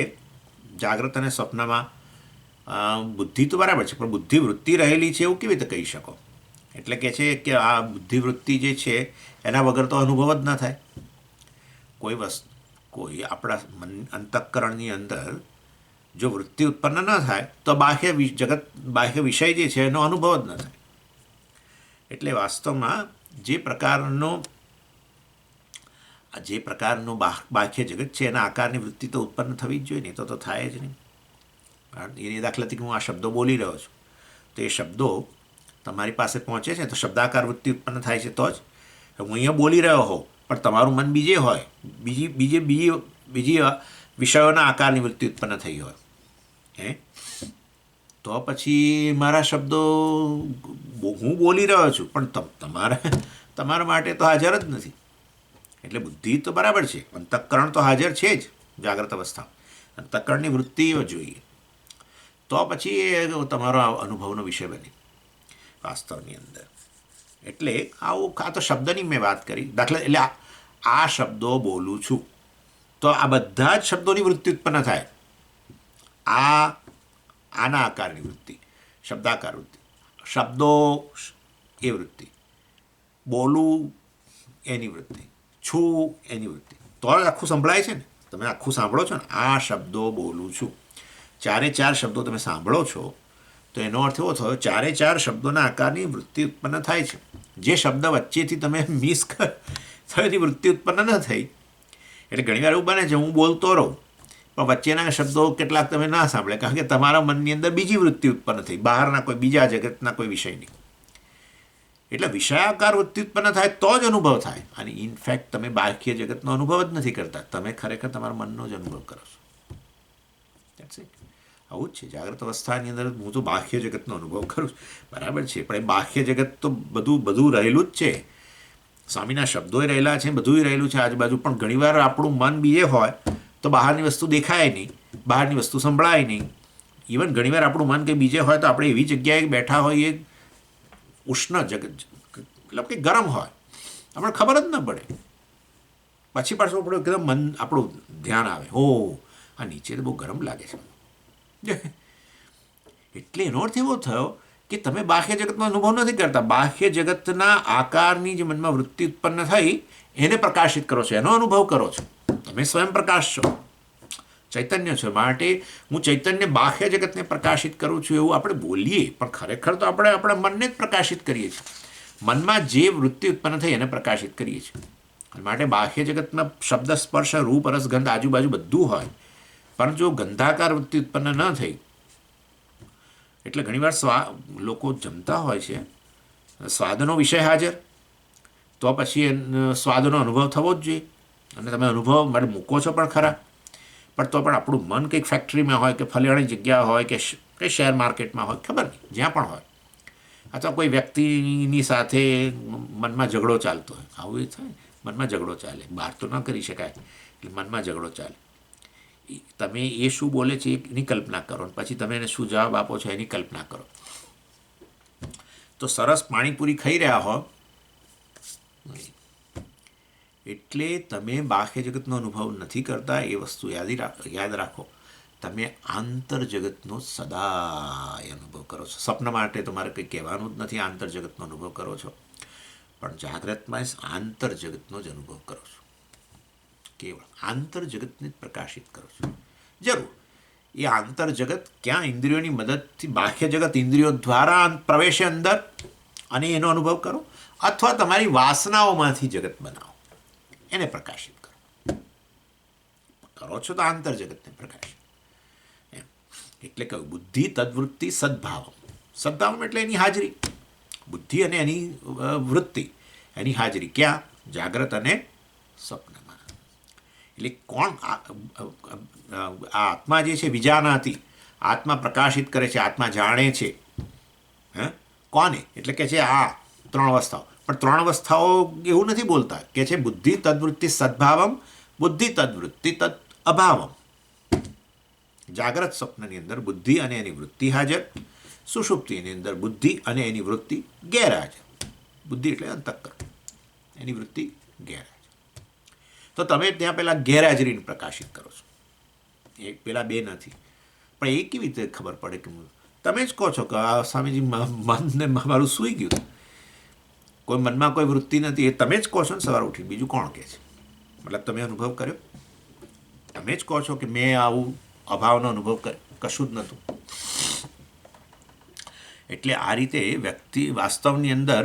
જાગ્રત અને સ્વપ્નમાં, બુદ્ધિ તો બરાબર છે, પણ બુદ્ધિવૃત્તિ રહેલી છે એવું કેવી રીતે કહી શકો? એટલે કે છે કે આ બુદ્ધિવૃત્તિ જે છે એના વગર તો અનુભવ જ ન થાય. કોઈ આપણા અંતઃકરણની અંદર જો વૃત્તિ ઉત્પન્ન ન થાય તો બાહ્ય વિષય જે છે એનો અનુભવ જ ન થાય. એટલે વાસ્તવમાં જે પ્રકારનું બાહ્ય જગત છે એના આકારની વૃત્તિ તો ઉત્પન્ન થવી જ જોઈએ, નહીં તો થાય જ નહીં. એની દાખલા તરીકે હું આ શબ્દો બોલી રહ્યો છું, તો એ શબ્દો તમારી પાસે પહોંચે છે તો શબ્દાકાર વૃત્તિ ઉત્પન્ન થાય છે તો જ. હું અહીંયા બોલી રહ્યો હોઉં પણ તમારું મન બીજે હોય, બીજી વિષયોના આકારની વૃત્તિ ઉત્પન્ન થઈ હોય, તો પછી મારા શબ્દો હું બોલી રહ્યો છું પણ તમારા માટે તો હાજર જ નથી. એટલે બુદ્ધિ તો બરાબર છે, અંતઃકરણ તો હાજર છે જ જાગ્રત અવસ્થા. અંતઃકરણની વૃત્તિઓ જોઈએ તો પછી એ તમારો અનુભવનો વિષય બને વાસ્તવની અંદર. એટલે આ તો શબ્દની મેં વાત કરી. દાખલા એટલે આ શબ્દો બોલું છું તો આ બધા જ શબ્દોની વૃત્તિ ઉત્પન્ન થાય. આના આકારની વૃત્તિ, શબ્દાકાર વૃત્તિ, શબ્દો એ વૃત્તિ, બોલું એની વૃત્તિ, છું એની વૃત્તિ, તો આખું સંભળાય છે ને. તમે આખું સાંભળો છો ને, આ શબ્દો બોલું છું, ચારે ચાર શબ્દો તમે સાંભળો છો તો એનો અર્થ એવો થયો ચારે ચાર શબ્દોના આકારની વૃત્તિ ઉત્પન્ન થાય છે. જે શબ્દ વચ્ચેથી તમે મિસ થયો એની વૃત્તિ ઉત્પન્ન ન થઈ. એટલે ઘણીવાર એવું બને છે હું બોલતો રહું પણ વચ્ચેના શબ્દો કેટલાક તમે ના સાંભળે, કારણ કે તમારા મનની અંદર બીજી વૃત્તિ ઉત્પન્ન થઈ, બહારના કોઈ બીજા જગતના કોઈ વિષયની. એટલે વિષયાકાર વૃત્તિ ઉત્પન્ન થાય તો જ અનુભવ થાય. અને ઇનફેક્ટ તમે બાહ્ય જગતનો અનુભવ જ નથી કરતા, તમે ખરેખર તમારા મનનો જ અનુભવ કરો છો. That's it. આવું જ છે જાગ્રત અવસ્થાની અંદર. હું તો બાહ્ય જગતનો અનુભવ કરું છું, બરાબર છે, પણ એ બાહ્ય જગત તો બધું રહેલું જ છે. સ્વામીના શબ્દોય રહેલા છે, બધું રહેલું છે આજુબાજુ, પણ ઘણીવાર આપણું મન બીજે હોય તો બહારની વસ્તુ દેખાય નહીં, બહારની વસ્તુ સંભળાય નહીં. ઇવન ઘણીવાર આપણું મન કંઈ બીજે હોય તો આપણે એવી જગ્યાએ બેઠા હોઈએ ઉષ્ણ જગત, મતલબ કે ગરમ હોય, આપણે ખબર જ ન પડે. પછી પાછું આપણું એકદમ મન આપણું ધ્યાન આવે, હો આ નીચે તો બહુ ગરમ લાગે છે. એટલે એનો અર્થ એવો થયો કે તમે બાહ્ય જગતનો અનુભવ નથી કરતા, બાહ્ય જગતના આકારની જે મનમાં વૃત્તિ ઉત્પન્ન થઈ એને પ્રકાશિત કરો છો, એનો અનુભવ કરો છો. તમે સ્વયં પ્રકાશ છો, ચૈતન્ય છો. માટે હું ચૈતન્ય બાહ્ય જગતને પ્રકાશિત કરું છું એવું આપણે બોલીએ, પણ ખરેખર તો આપણે આપણા મનને જ પ્રકાશિત કરીએ છીએ. મનમાં જે વૃત્તિ ઉત્પન્ન થઈ એને પ્રકાશિત કરીએ છીએ. માટે બાહ્ય જગતમાં શબ્દ, સ્પર્શ, રૂપ, રસ, ગંધ આજુબાજુ બધું હોય, પણ જો ગંધાકાર વૃત્તિ ઉત્પન્ન ન થઈ, એટલે ઘણીવાર લોકો જમતા હોય છે, સ્વાદનો વિષય હાજર, તો પછી સ્વાદનો અનુભવ થવો જ જોઈએ. અને તમે અનુભવ માટે મૂકો છો પણ ખરા, પણ તો પણ આપણું મન કંઈક ફેક્ટરીમાં હોય કે ફલાણી જગ્યા હોય કે શેર માર્કેટમાં હોય, ખબર નહીં, જ્યાં પણ હોય, અથવા કોઈ વ્યક્તિની સાથે મનમાં ઝઘડો ચાલતો હોય. આવું એ થાય, મનમાં ઝઘડો ચાલે, બહાર તો ન કરી શકાય, એટલે મનમાં ઝઘડો ચાલે. તમે એ શું બોલે છે એની કલ્પના કરો, પછી તમે એને શું જવાબ આપો છો એની કલ્પના કરો. તો સરસ પાણીપુરી ખાઈ રહ્યા હો એટલે તમે બાહ્ય જગતનો અનુભવ નથી કરતા, એ વસ્તુ યાદ રાખો. તમે આંતર જગતનો સદાય અનુભવ કરો છો. સ્વપ્ન માટે તમારે કંઈ કહેવાનું જ નથી, આંતર જગતનો અનુભવ કરો છો. પણ જાગ્રતમાં આંતર જગતનો જ અનુભવ કરો છો. કેવળ આંતર જગતને જ પ્રકાશિત કરો છો. જરૂર એ આંતર જગત ક્યાં ઇન્દ્રિયોની મદદથી, બાહ્ય જગત ઇન્દ્રિયો દ્વારા પ્રવેશે અંદર અને એનો અનુભવ કરો, અથવા તમારી વાસનાઓમાંથી જગત બનાવો, એને પ્રકાશિત કરો છો તો આંતર જગતને પ્રકાશિત. એટલે કહ્યું બુદ્ધિ તદ્વૃત્તિ સદભાવ. સદભાવ એટલે એની હાજરી, બુદ્ધિ અને એની વૃત્તિ, એની હાજરી ક્યાં? જાગ્રત અને સ્વપ્નમાં. એટલે કોણ આ આત્મા જે છે વિજાનાતી, આત્મા પ્રકાશિત કરે છે, આત્મા જાણે છે. કોને? એટલે કે છે આ ત્રણ અવસ્થાઓ. પણ ત્રણ અવસ્થાઓ એવું નથી બોલતા, કે છે બુદ્ધિ તદ્વૃત્તિ સદભાવમ, બુદ્ધિ તદ્વૃત્તિ તદ અભાવમ. જાગ્રત સ્વપ્નની અંદર બુદ્ધિ અને એની વૃત્તિ હાજર, સુષુપ્તિની અંદર બુદ્ધિ અને એની વૃત્તિ ગેરહાજર. બુદ્ધિ એટલે અંતઃકરણ, એની વૃત્તિ ગેરહાજર. તો તમે ત્યાં પહેલાં ગેરહાજરીને પ્રકાશિત કરો છો, એ પેલા બે નથી. પણ એ કેવી રીતે ખબર પડે કે તમે જ કહો છો કે આ સ્વામીજી મનને મારું સૂઈ ગયું, કોઈ મનમાં કોઈ વૃત્તિ નથી, એ તમે જ કહો છો ને સવારે ઉઠી, બીજું કોણ કહે છે? મતલબ તમે અનુભવ કર્યો, તમે જ કહો છો કે મેં આવું અભાવનો અનુભવ કર્યો, કશું જ નહોતું. એટલે આ રીતે વ્યક્તિ વાસ્તવની અંદર,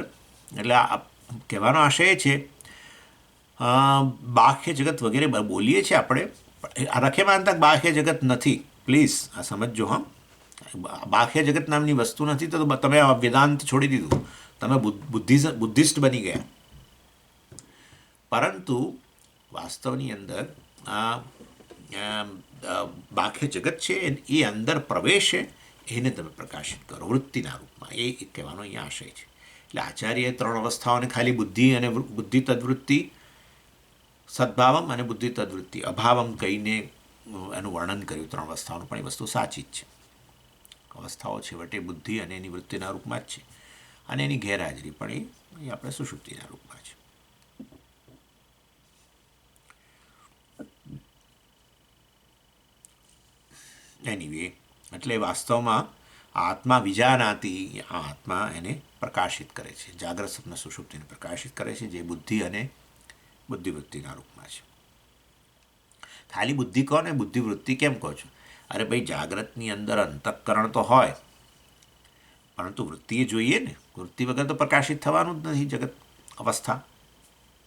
એટલે આ કહેવાનો આશય છે બાહ્ય જગત વગેરે બોલીએ છીએ આપણે, રખે માનતા બાહ્ય જગત નથી. પ્લીઝ આ સમજજો. હા, બાહ્ય જગત નામની વસ્તુ નથી, તો તમે વેદાંત છોડી દીધું, તમે બુદ્ધિસ્ટ બની ગયા. પરંતુ વાસ્તવની અંદર આ બાહ્ય જગત છે એ અંદર પ્રવેશે એને તમે પ્રકાશિત કરો વૃત્તિના રૂપમાં, એ કહેવાનો અહીંયા આશય છે. એટલે આચાર્યએ 3 અવસ્થાઓને ખાલી બુદ્ધિ અને બુદ્ધિ તદ્વૃત્તિ, સદ્ભાવમ અને બુદ્ધિ તદ્વૃત્તિ અભાવમ કહીને એનું વર્ણન કર્યું 3 અવસ્થાઓનું, પણ એ વસ્તુ સાચી જ છે. અવસ્થાઓ છેવટે બુદ્ધિ અને એની વૃત્તિના રૂપમાં જ છે, અને એની ગેરહાજરી પણ એ આપણે સુષુપ્તિના રૂપમાં છે. એનીવે, એટલે વાસ્તવમાં આત્મા વિજાનાતી, આ આત્મા એને પ્રકાશિત કરે છે, જાગ્રત સ્વપ્ન સુષુપ્તિને પ્રકાશિત કરે છે, જે બુદ્ધિ અને બુદ્ધિવૃત્તિના રૂપમાં છે. ખાલી બુદ્ધિ કહો ને બુદ્ધિવૃત્તિ કેમ કહો છો? અરે ભાઈ, જાગ્રતની અંદર અંતઃકરણ તો હોય, પરંતુ વૃત્તિ જોઈએ ને. વૃત્તિ વગર તો પ્રકાશિત થવાનું જ નથી જગત અવસ્થા.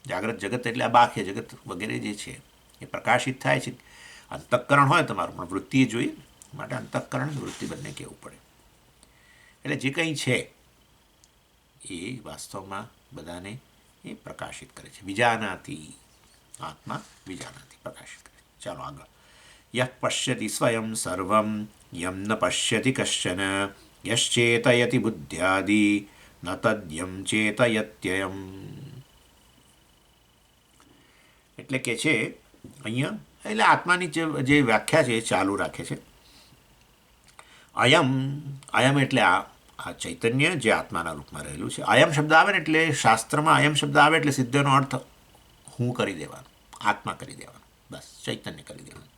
જાગ્રત જગત એટલે આ બાહ્ય જગત વગેરે જે છે એ પ્રકાશિત થાય છે. અંતઃકરણ હોય તમારું, પણ વૃત્તિ જોઈએ, માટે અંતઃકરણ વૃત્તિ બંને કહેવું પડે. એટલે જે કંઈ છે એ વાસ્તવમાં બધાને એ પ્રકાશિત કરે છે. વિજાનાથી, આત્મા વિજાનાથી પ્રકાશિત કરે છે. ચાલો આગળ. યઃ પશ્યતિ સ્વયં સર્વં યમ ન પશ્યતિ કશ્ચન યશ્ચેતયતિ બુદ્ધ્યાદિ ન તદ્યમ ચેતયત્યયમ. એટલે કે છે અહીંયા, એટલે આત્માની જે વ્યાખ્યા છે એ ચાલુ રાખે છે. અયમ, અયમ એટલે આ ચૈતન્ય જે આત્માના રૂપમાં રહેલું છે. અયમ શબ્દ આવે ને એટલે શાસ્ત્રમાં અયમ શબ્દ આવે એટલે સિદ્ધનો અર્થ હું કરી દેવાનો, આત્મા કરી દેવાનો, બસ ચૈતન્ય કરી દેવાનું.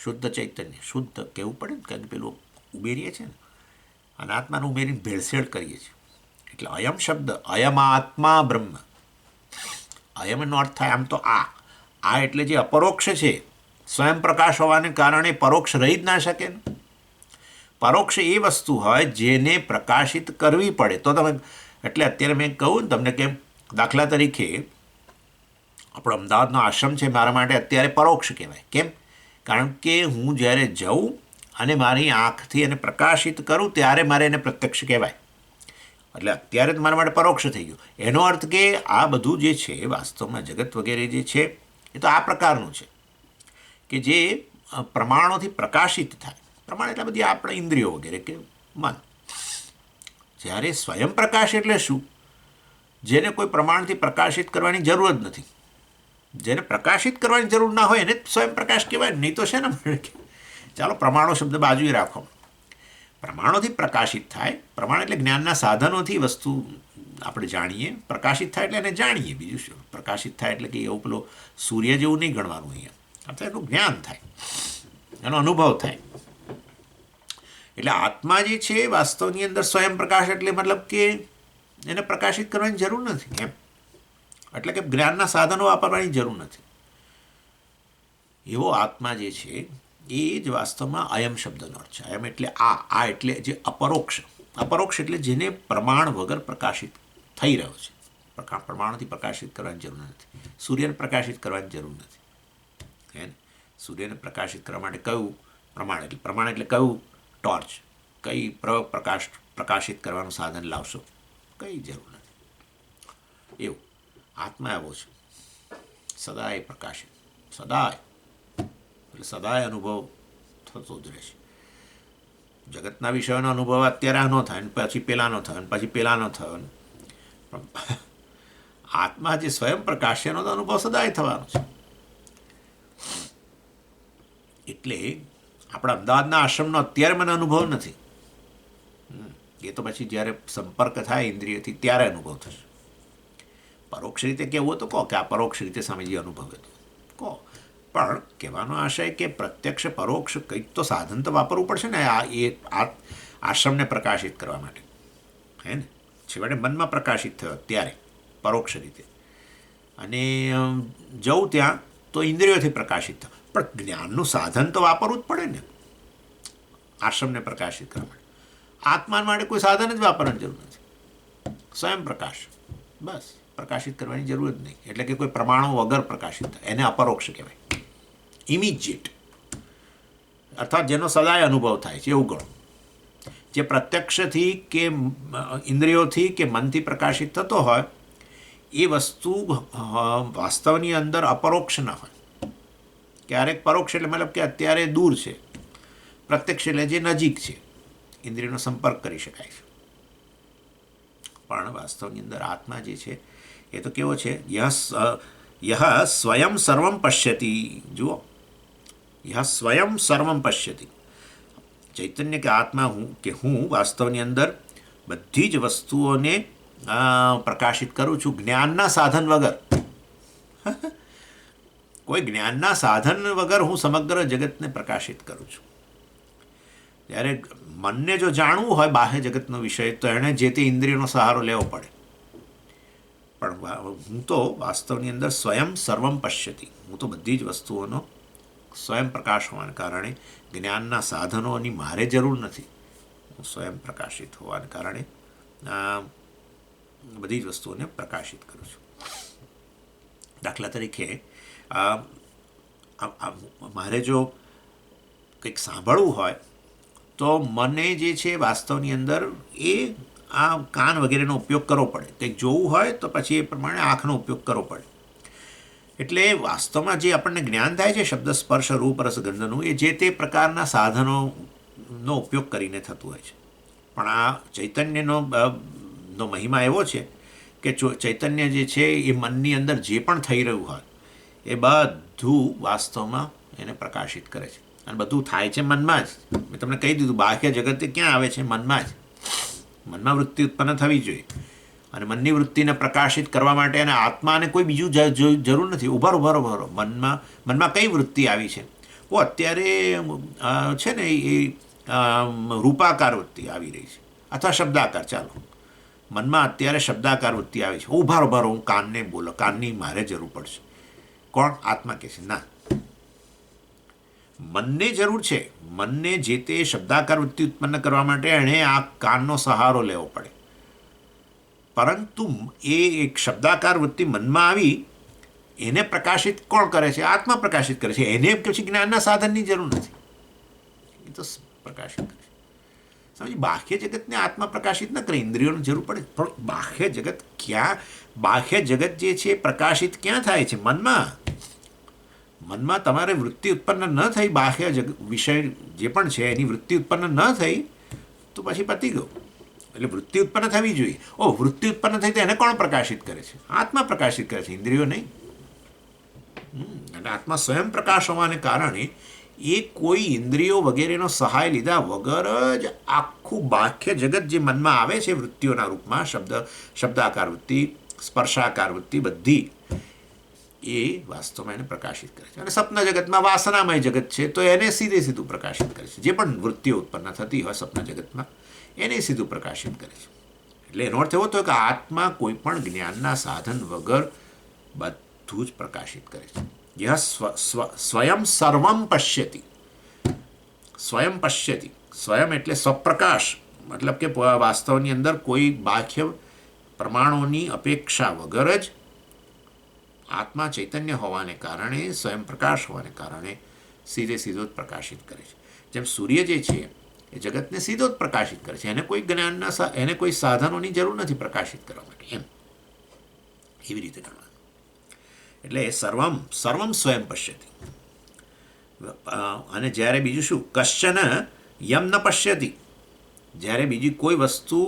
શુદ્ધ ચૈતન્ય, શુદ્ધ કહેવું પડે ને, કારણ કે પેલું ઉમેરીએ છીએ ને, અને આત્માનું ઉમેરીને ભેળસેળ કરીએ છીએ. એટલે અયમ શબ્દ, અયમાત્મા બ્રહ્મ, અયમનો અર્થ થાય આમ તો આ એટલે જે અપરોક્ષ છે, સ્વયં પ્રકાશ હોવાને કારણે પરોક્ષ રહી જ ના શકે ને. પરોક્ષ એ વસ્તુ હોય જેને પ્રકાશિત કરવી પડે તો તમે, એટલે અત્યારે મેં કહું ને તમને, કેમ દાખલા તરીકે આપણો અમદાવાદનો આશ્રમ છે મારા માટે અત્યારે પરોક્ષ કહેવાય. કેમ? કારણ કે હું જ્યારે જાઉં અને મારી આંખથી એને પ્રકાશિત કરું ત્યારે મારે એને પ્રત્યક્ષ કહેવાય. એટલે અત્યારે તો મારા માટે પરોક્ષ થઈ ગયું. એનો અર્થ કે આ બધું જે છે વાસ્તવમાં જગત વગેરે જે છે એ તો આ પ્રકારનું છે કે જે પ્રમાણોથી પ્રકાશિત થાય. પ્રમાણ એટલે બધી આપણે ઇન્દ્રિયો વગેરે કે મન. જ્યારે સ્વયં પ્રકાશ એટલે શું? જેને કોઈ પ્રમાણથી પ્રકાશિત કરવાની જરૂર જ નથી. જેને પ્રકાશિત કરવાની જરૂર ના હોય એને સ્વયં પ્રકાશ કહેવાય, નહીં તો છે ને. ચાલો પ્રમાણો શબ્દ બાજુએ રાખો. પ્રમાણોથી પ્રકાશિત થાય, પ્રમાણ એટલે જ્ઞાનના સાધનોથી વસ્તુ આપણે જાણીએ, પ્રકાશિત થાય એટલે એને જાણીએ. બીજું શું? પ્રકાશિત થાય એટલે કે એવું પેલો સૂર્ય જેવું નહીં ગણવાનું અહીંયા, અર્থাৎ એનું જ્ઞાન થાય, એનો અનુભવ થાય. એટલે આત્મા જે છે વાસ્તવની અંદર સ્વયં પ્રકાશ એટલે મતલબ કે એને પ્રકાશિત કરવાની જરૂર નથી એમ. એટલે કે જ્ઞાનના સાધનો વાપરવાની જરૂર નથી. એવો આત્મા જે છે એ જ વાસ્તવમાં અયમ શબ્દનો અર્થ છે. અયમ એટલે આ એટલે જે અપરોક્ષ. અપરોક્ષ એટલે જેને પ્રમાણ વગર પ્રકાશિત થઈ રહ્યો છે. પ્રમાણોથી પ્રકાશિત કરવાની જરૂર નથી. સૂર્યને પ્રકાશિત કરવાની જરૂર નથી. હે ને? સૂર્યને પ્રકાશિત કરવા માટે કયું પ્રમાણ? એટલે પ્રમાણ એટલે કયું? ટોર્ચ. કઈ પ્રકાશિત કરવાનું સાધન લાવશો? કઈ જરૂર નથી. એવું આત્મા એવો છે, સદાય પ્રકાશિત, સદાય. એટલે સદાય અનુભવ થતો જ રહેશે. જગતના વિષયોનો અનુભવ અત્યારે આનો થાય ને પછી પેલાનો થયો ને પછી પેલાનો થયો ને, પણ આત્મા જે સ્વયં પ્રકાશ એનો તો અનુભવ સદાય થવાનો છે. એટલે આપણા અમદાવાદના આશ્રમનો અત્યારે મને અનુભવ નથી, એ તો પછી જ્યારે સંપર્ક થાય ઇન્દ્રિયથી ત્યારે અનુભવ થશે. પરોક્ષ રીતે કહેવું તો કહો કે આ પરોક્ષ રીતે સ્વામીજી અનુભવે તો કહો, પણ કહેવાનો આશય કે પ્રત્યક્ષ પરોક્ષ કંઈક તો સાધન તો વાપરવું પડશે ને આ આશ્રમને પ્રકાશિત કરવા માટે. હે ને? છેવટે મનમાં પ્રકાશિત થયો ત્યારે પરોક્ષ રીતે, અને જવું ત્યાં તો ઇન્દ્રિયોથી પ્રકાશિત થયો. પણ જ્ઞાનનું સાધન તો વાપરવું જ પડે ને આશ્રમને પ્રકાશિત કરવા માટે. આત્મા માટે કોઈ સાધન જ વાપરવાની જરૂર નથી. સ્વયં પ્રકાશ, બસ. પ્રકાશિત કરવાની જરૂર જ નહીં. એટલે કે કોઈ પ્રમાણો વગર પ્રકાશિત થાય એને અપરોક્ષ કહેવાય. ઇમિજિએટ, અર્થાત જેનો સદાય અનુભવ થાય છે એવું ગણો. જે પ્રત્યક્ષથી કે ઇન્દ્રિયોથી કે મનથી પ્રકાશિત થતો હોય એ વસ્તુ વાસ્તવની અંદર અપરોક્ષ ન હોય. ક્યારેક પરોક્ષ એટલે મતલબ કે અત્યારે દૂર છે, પ્રત્યક્ષ એટલે જે નજીક છે, ઇન્દ્રિયનો સંપર્ક કરી શકાય છે. પણ વાસ્તવની અંદર આત્મા જે છે એ તો કેવો છે, યહ સ્વયં સર્વમ પશ્યતિ. જુઓ, યહ સ્વયં સર્વમ પશ્યતિ. ચૈતન્ય કે આત્મા હું વાસ્તવની અંદર બધી જ વસ્તુઓને પ્રકાશિત કરું છું જ્ઞાનના સાધન વગર. કોઈ જ્ઞાનના સાધન વગર હું સમગ્ર જગતને પ્રકાશિત કરું છું. જ્યારે મનને જો જાણવું હોય બાહ્ય જગતનો વિષય તો એણે જે તે ઇન્દ્રિયનો સહારો લેવો પડે. પણ હું તો વાસ્તવની અંદર સ્વયં સર્વમ પશ્યતિ. હું તો બધી જ વસ્તુઓનો સ્વયં પ્રકાશ હોવાને કારણે જ્ઞાનના સાધનોની મારે જરૂર નથી. હું સ્વયં પ્રકાશિત હોવાને કારણે બધી જ વસ્તુઓને પ્રકાશિત કરું છું. દાખલા તરીકે મારે જો કંઈક સાંભળવું હોય તો મને જે છે વાસ્તવની અંદર એ આ કાન વગેરેનો ઉપયોગ કરવો પડે. કંઈક જોવું હોય તો પછી એ પ્રમાણે આંખનો ઉપયોગ કરવો પડે. એટલે વાસ્તવમાં જે આપણને જ્ઞાન થાય છે શબ્દ સ્પર્શ રૂપ રસ ગંધનું, એ જે તે પ્રકારના સાધનોનો ઉપયોગ કરીને થતું હોય છે. પણ આ ચૈતન્યનો મહિમા એવો છે કે ચૈતન્ય જે છે એ મનની અંદર જે પણ થઈ રહ્યું હોય એ બધું વાસ્તવમાં એને પ્રકાશિત કરે છે. અને બધું થાય છે મનમાં જ. મેં તમને કહી દીધું, બાહ્ય જગતે ક્યાં આવે છે? મનમાં જ. મનમાં વૃત્તિ ઉત્પન્ન થવી જોઈએ. અને મનની વૃત્તિને પ્રકાશિત કરવા માટે અને આત્માને કોઈ બીજું જરૂર નથી. ઉભારો મનમાં કઈ વૃત્તિ આવી છે? અત્યારે છે ને એ રૂપાકાર વૃત્તિ આવી રહી છે, અથવા શબ્દાકાર. ચાલો, મનમાં અત્યારે શબ્દાકાર વૃત્તિ આવી છે. ઉભારો હું કાનને બોલો, કાનની મારે જરૂર પડશે. કોણ? આત્મા કહે છે ના, મનને જરૂર છે. મનને જે તે શબ્દાકાર વૃત્તિ ઉત્પન્ન કરવા માટે એણે આ કાનનો સહારો લેવો પડે. પરંતુ એ એક શબ્દાકાર વૃત્તિ મનમાં આવી, એને પ્રકાશિત કોણ કરે છે? આત્મા પ્રકાશિત કરે છે. એને પછી જ્ઞાનના સાધનની જરૂર નથી, એ તો પ્રકાશિત કરે છે. સમજી, બાહ્ય જગતને આત્મા પ્રકાશિત ન કરે, ઇન્દ્રિયોની જરૂર પડે. પણ બાહ્ય જગત ક્યાં? બાહ્ય જગત જે છે પ્રકાશિત ક્યાં થાય છે? મનમાં. મનમાં તમારે વૃત્તિ ઉત્પન્ન ન થઈ, બાહ્ય વિષય જે પણ છે એની વૃત્તિ ઉત્પન્ન ન થઈ તો પછી પતી ગયું. એટલે વૃત્તિ ઉત્પન્ન થવી જોઈએ. વૃત્તિ ઉત્પન્ન થઈ તો એને કોણ પ્રકાશિત કરે છે? આત્મા પ્રકાશિત કરે છે, ઇન્દ્રિયો નહીં. અને આત્મા સ્વયં પ્રકાશ હોવાને કારણે એ કોઈ ઇન્દ્રિયો વગેરેનો સહાય લીધા વગર જ આખું બાહ્ય જગત જે મનમાં આવે છે વૃત્તિઓના રૂપમાં, શબ્દાકાર વૃત્તિ, સ્પર્શાકાર વૃત્તિ, બધી એ વાસ્તવમાં એને પ્રકાશિત કરે છે. અને સપના જગતમાં વાસનામય જગત છે તો એને સીધું પ્રકાશિત કરે છે. જે પણ વૃત્તિઓ ઉત્પન્ન થતી હોય સપના જગતમાં એને સીધું પ્રકાશિત કરે છે. એટલે એનો અર્થ એવો થયો કે આત્મા કોઈ પણ જ્ઞાનના સાધન વગર બધું જ પ્રકાશિત કરે છે. યહ સ્વયં સર્વમ પશ્યતિ. સ્વયં પશ્યતિ, સ્વયં એટલે સ્વપ્રકાશ, મતલબ કે વાસ્તવની અંદર કોઈ બાહ્ય પ્રમાણોની અપેક્ષા વગર જ આત્મા ચૈતન્ય હોવાને કારણે, સ્વયં પ્રકાશ હોવાને કારણે સીધો જ પ્રકાશિત કરે છે. જેમ સૂર્ય જે છે એ જગતને સીધો જ પ્રકાશિત કરે છે. એને કોઈ જ્ઞાનના એને કોઈ સાધનોની જરૂર નથી પ્રકાશિત કરવા માટે. એમ એવી રીતે ગણવાનું. એટલે સર્વમ સ્વયં પશ્યતિ. અને જ્યારે બીજું શું? કશ્ચન યમ ન પશ્યતિ. જ્યારે બીજી કોઈ વસ્તુ